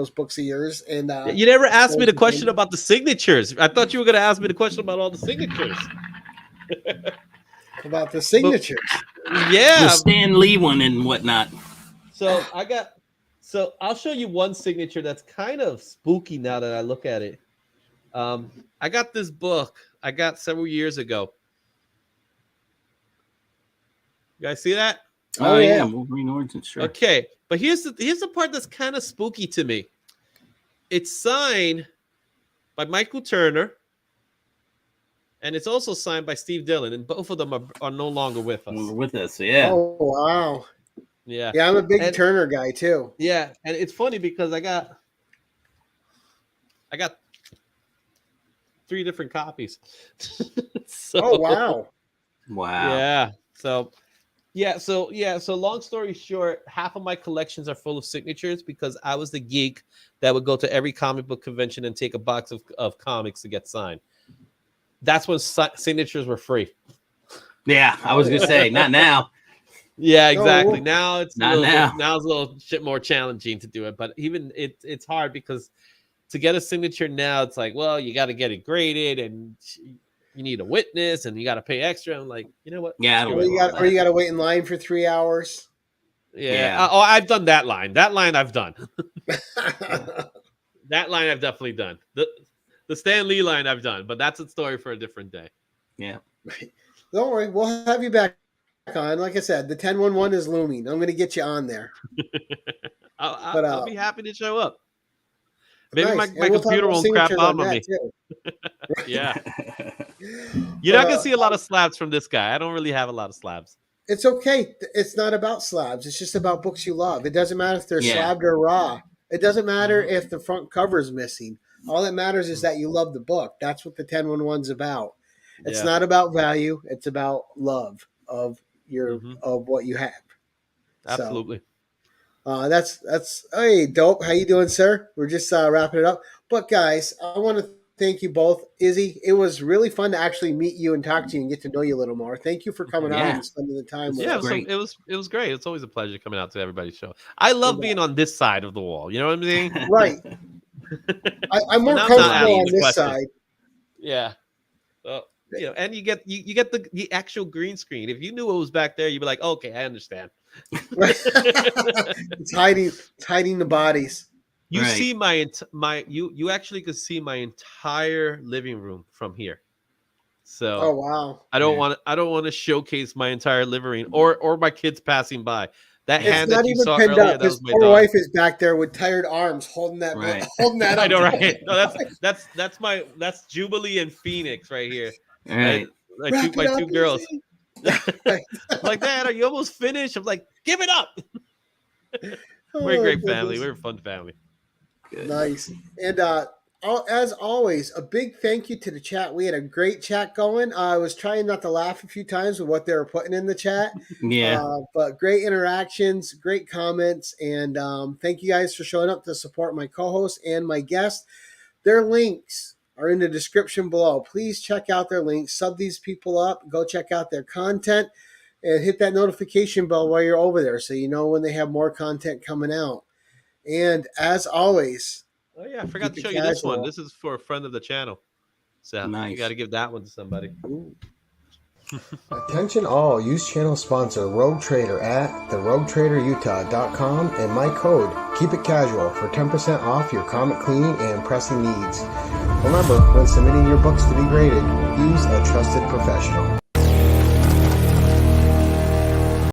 books of yours. And you never asked me the question about the signatures. I thought you were going to ask me the question about all the signatures. About the signatures, yeah, the Stan Lee one and whatnot. So I'll show you one signature that's kind of spooky now that I look at it. I got this book I got several years ago. You guys see that? Oh yeah, Wolverine Origins, sure. Okay, but here's the part that's kind of spooky to me. It's signed by Michael Turner, and it's also signed by Steve Dillon, and both of them are no longer with us. With us, yeah. Oh wow. Yeah, I'm a big Turner guy too. Yeah, and it's funny because I got 3 different copies. Oh wow. Wow. Yeah. So long story short, half of my collections are full of signatures because I was the geek that would go to every comic book convention and take a box of comics to get signed. That's when signatures were free. Yeah, I was gonna say, not now. Yeah, exactly. Now it's not now. Now it's a little shit more challenging to do it, but even it's hard because to get a signature now, it's like, well, you got to get it graded and you need a witness and you got to pay extra. I'm like, you know what? Yeah, or you got to wait in line for 3 hours. Yeah. I've done that line. That line I've done. That line I've definitely done. The Stan Lee line I've done, but that's a story for a different day. Yeah. Don't worry, we'll have you back on. Like I said, the 10-1-1 is looming. I'm going to get you on there. I'll be happy to show up. Maybe nice. my computer won't crap out on me. Yeah. You're not going to see a lot of slabs from this guy. I don't really have a lot of slabs. It's okay. It's not about slabs. It's just about books you love. It doesn't matter if they're slabbed or raw. It doesn't matter if the front cover is missing. All that matters is that you love the book. That's what the 10-1-1's about. It's not about value. It's about love of your of what you have. Absolutely. So, that's hey, dope. How you doing, sir? We're just wrapping it up. But guys, I want to thank you both. Izzy, it was really fun to actually meet you and talk to you and get to know you a little more. Thank you for coming on and spending the time with us. It was great. It's always a pleasure coming out to everybody's show. I love being on this side of the wall. You know what I'm saying? Right. I'm more comfortable on this side. Yeah. Well, you know, and you get the actual green screen. If you knew what was back there, you'd be like, okay, I understand. It's hiding the bodies. You see you actually could see my entire living room from here. So oh wow. I don't want to showcase my entire living room or my kids passing by. That hand that you saw earlier, that was my poor wife is back there with tired arms holding that up. I know, right? No, that's Jubilee and Phoenix right here. Right. My two girls. Like, Dad, are you almost finished? I'm like, give it up. We're a great family. We're a fun family. Good. Nice. And as always, a big thank you to the chat. We had a great chat going. I was trying not to laugh a few times with what they were putting in the chat. But great interactions, great comments, and thank you guys for showing up to support my co-host and my guest. Their links are in the description below. Please check out their links. Sub these people up. Go check out their content and hit that notification bell while you're over there so you know when they have more content coming out. And as always, oh yeah, I forgot to show you this one. This is for a friend of the channel. So you got to give that one to somebody. Attention all, use channel sponsor Rogue Trader at theroguetraderutah.com and my code Keep It Casual for 10% off your comic cleaning and pressing needs. Remember, when submitting your books to be graded, use a trusted professional.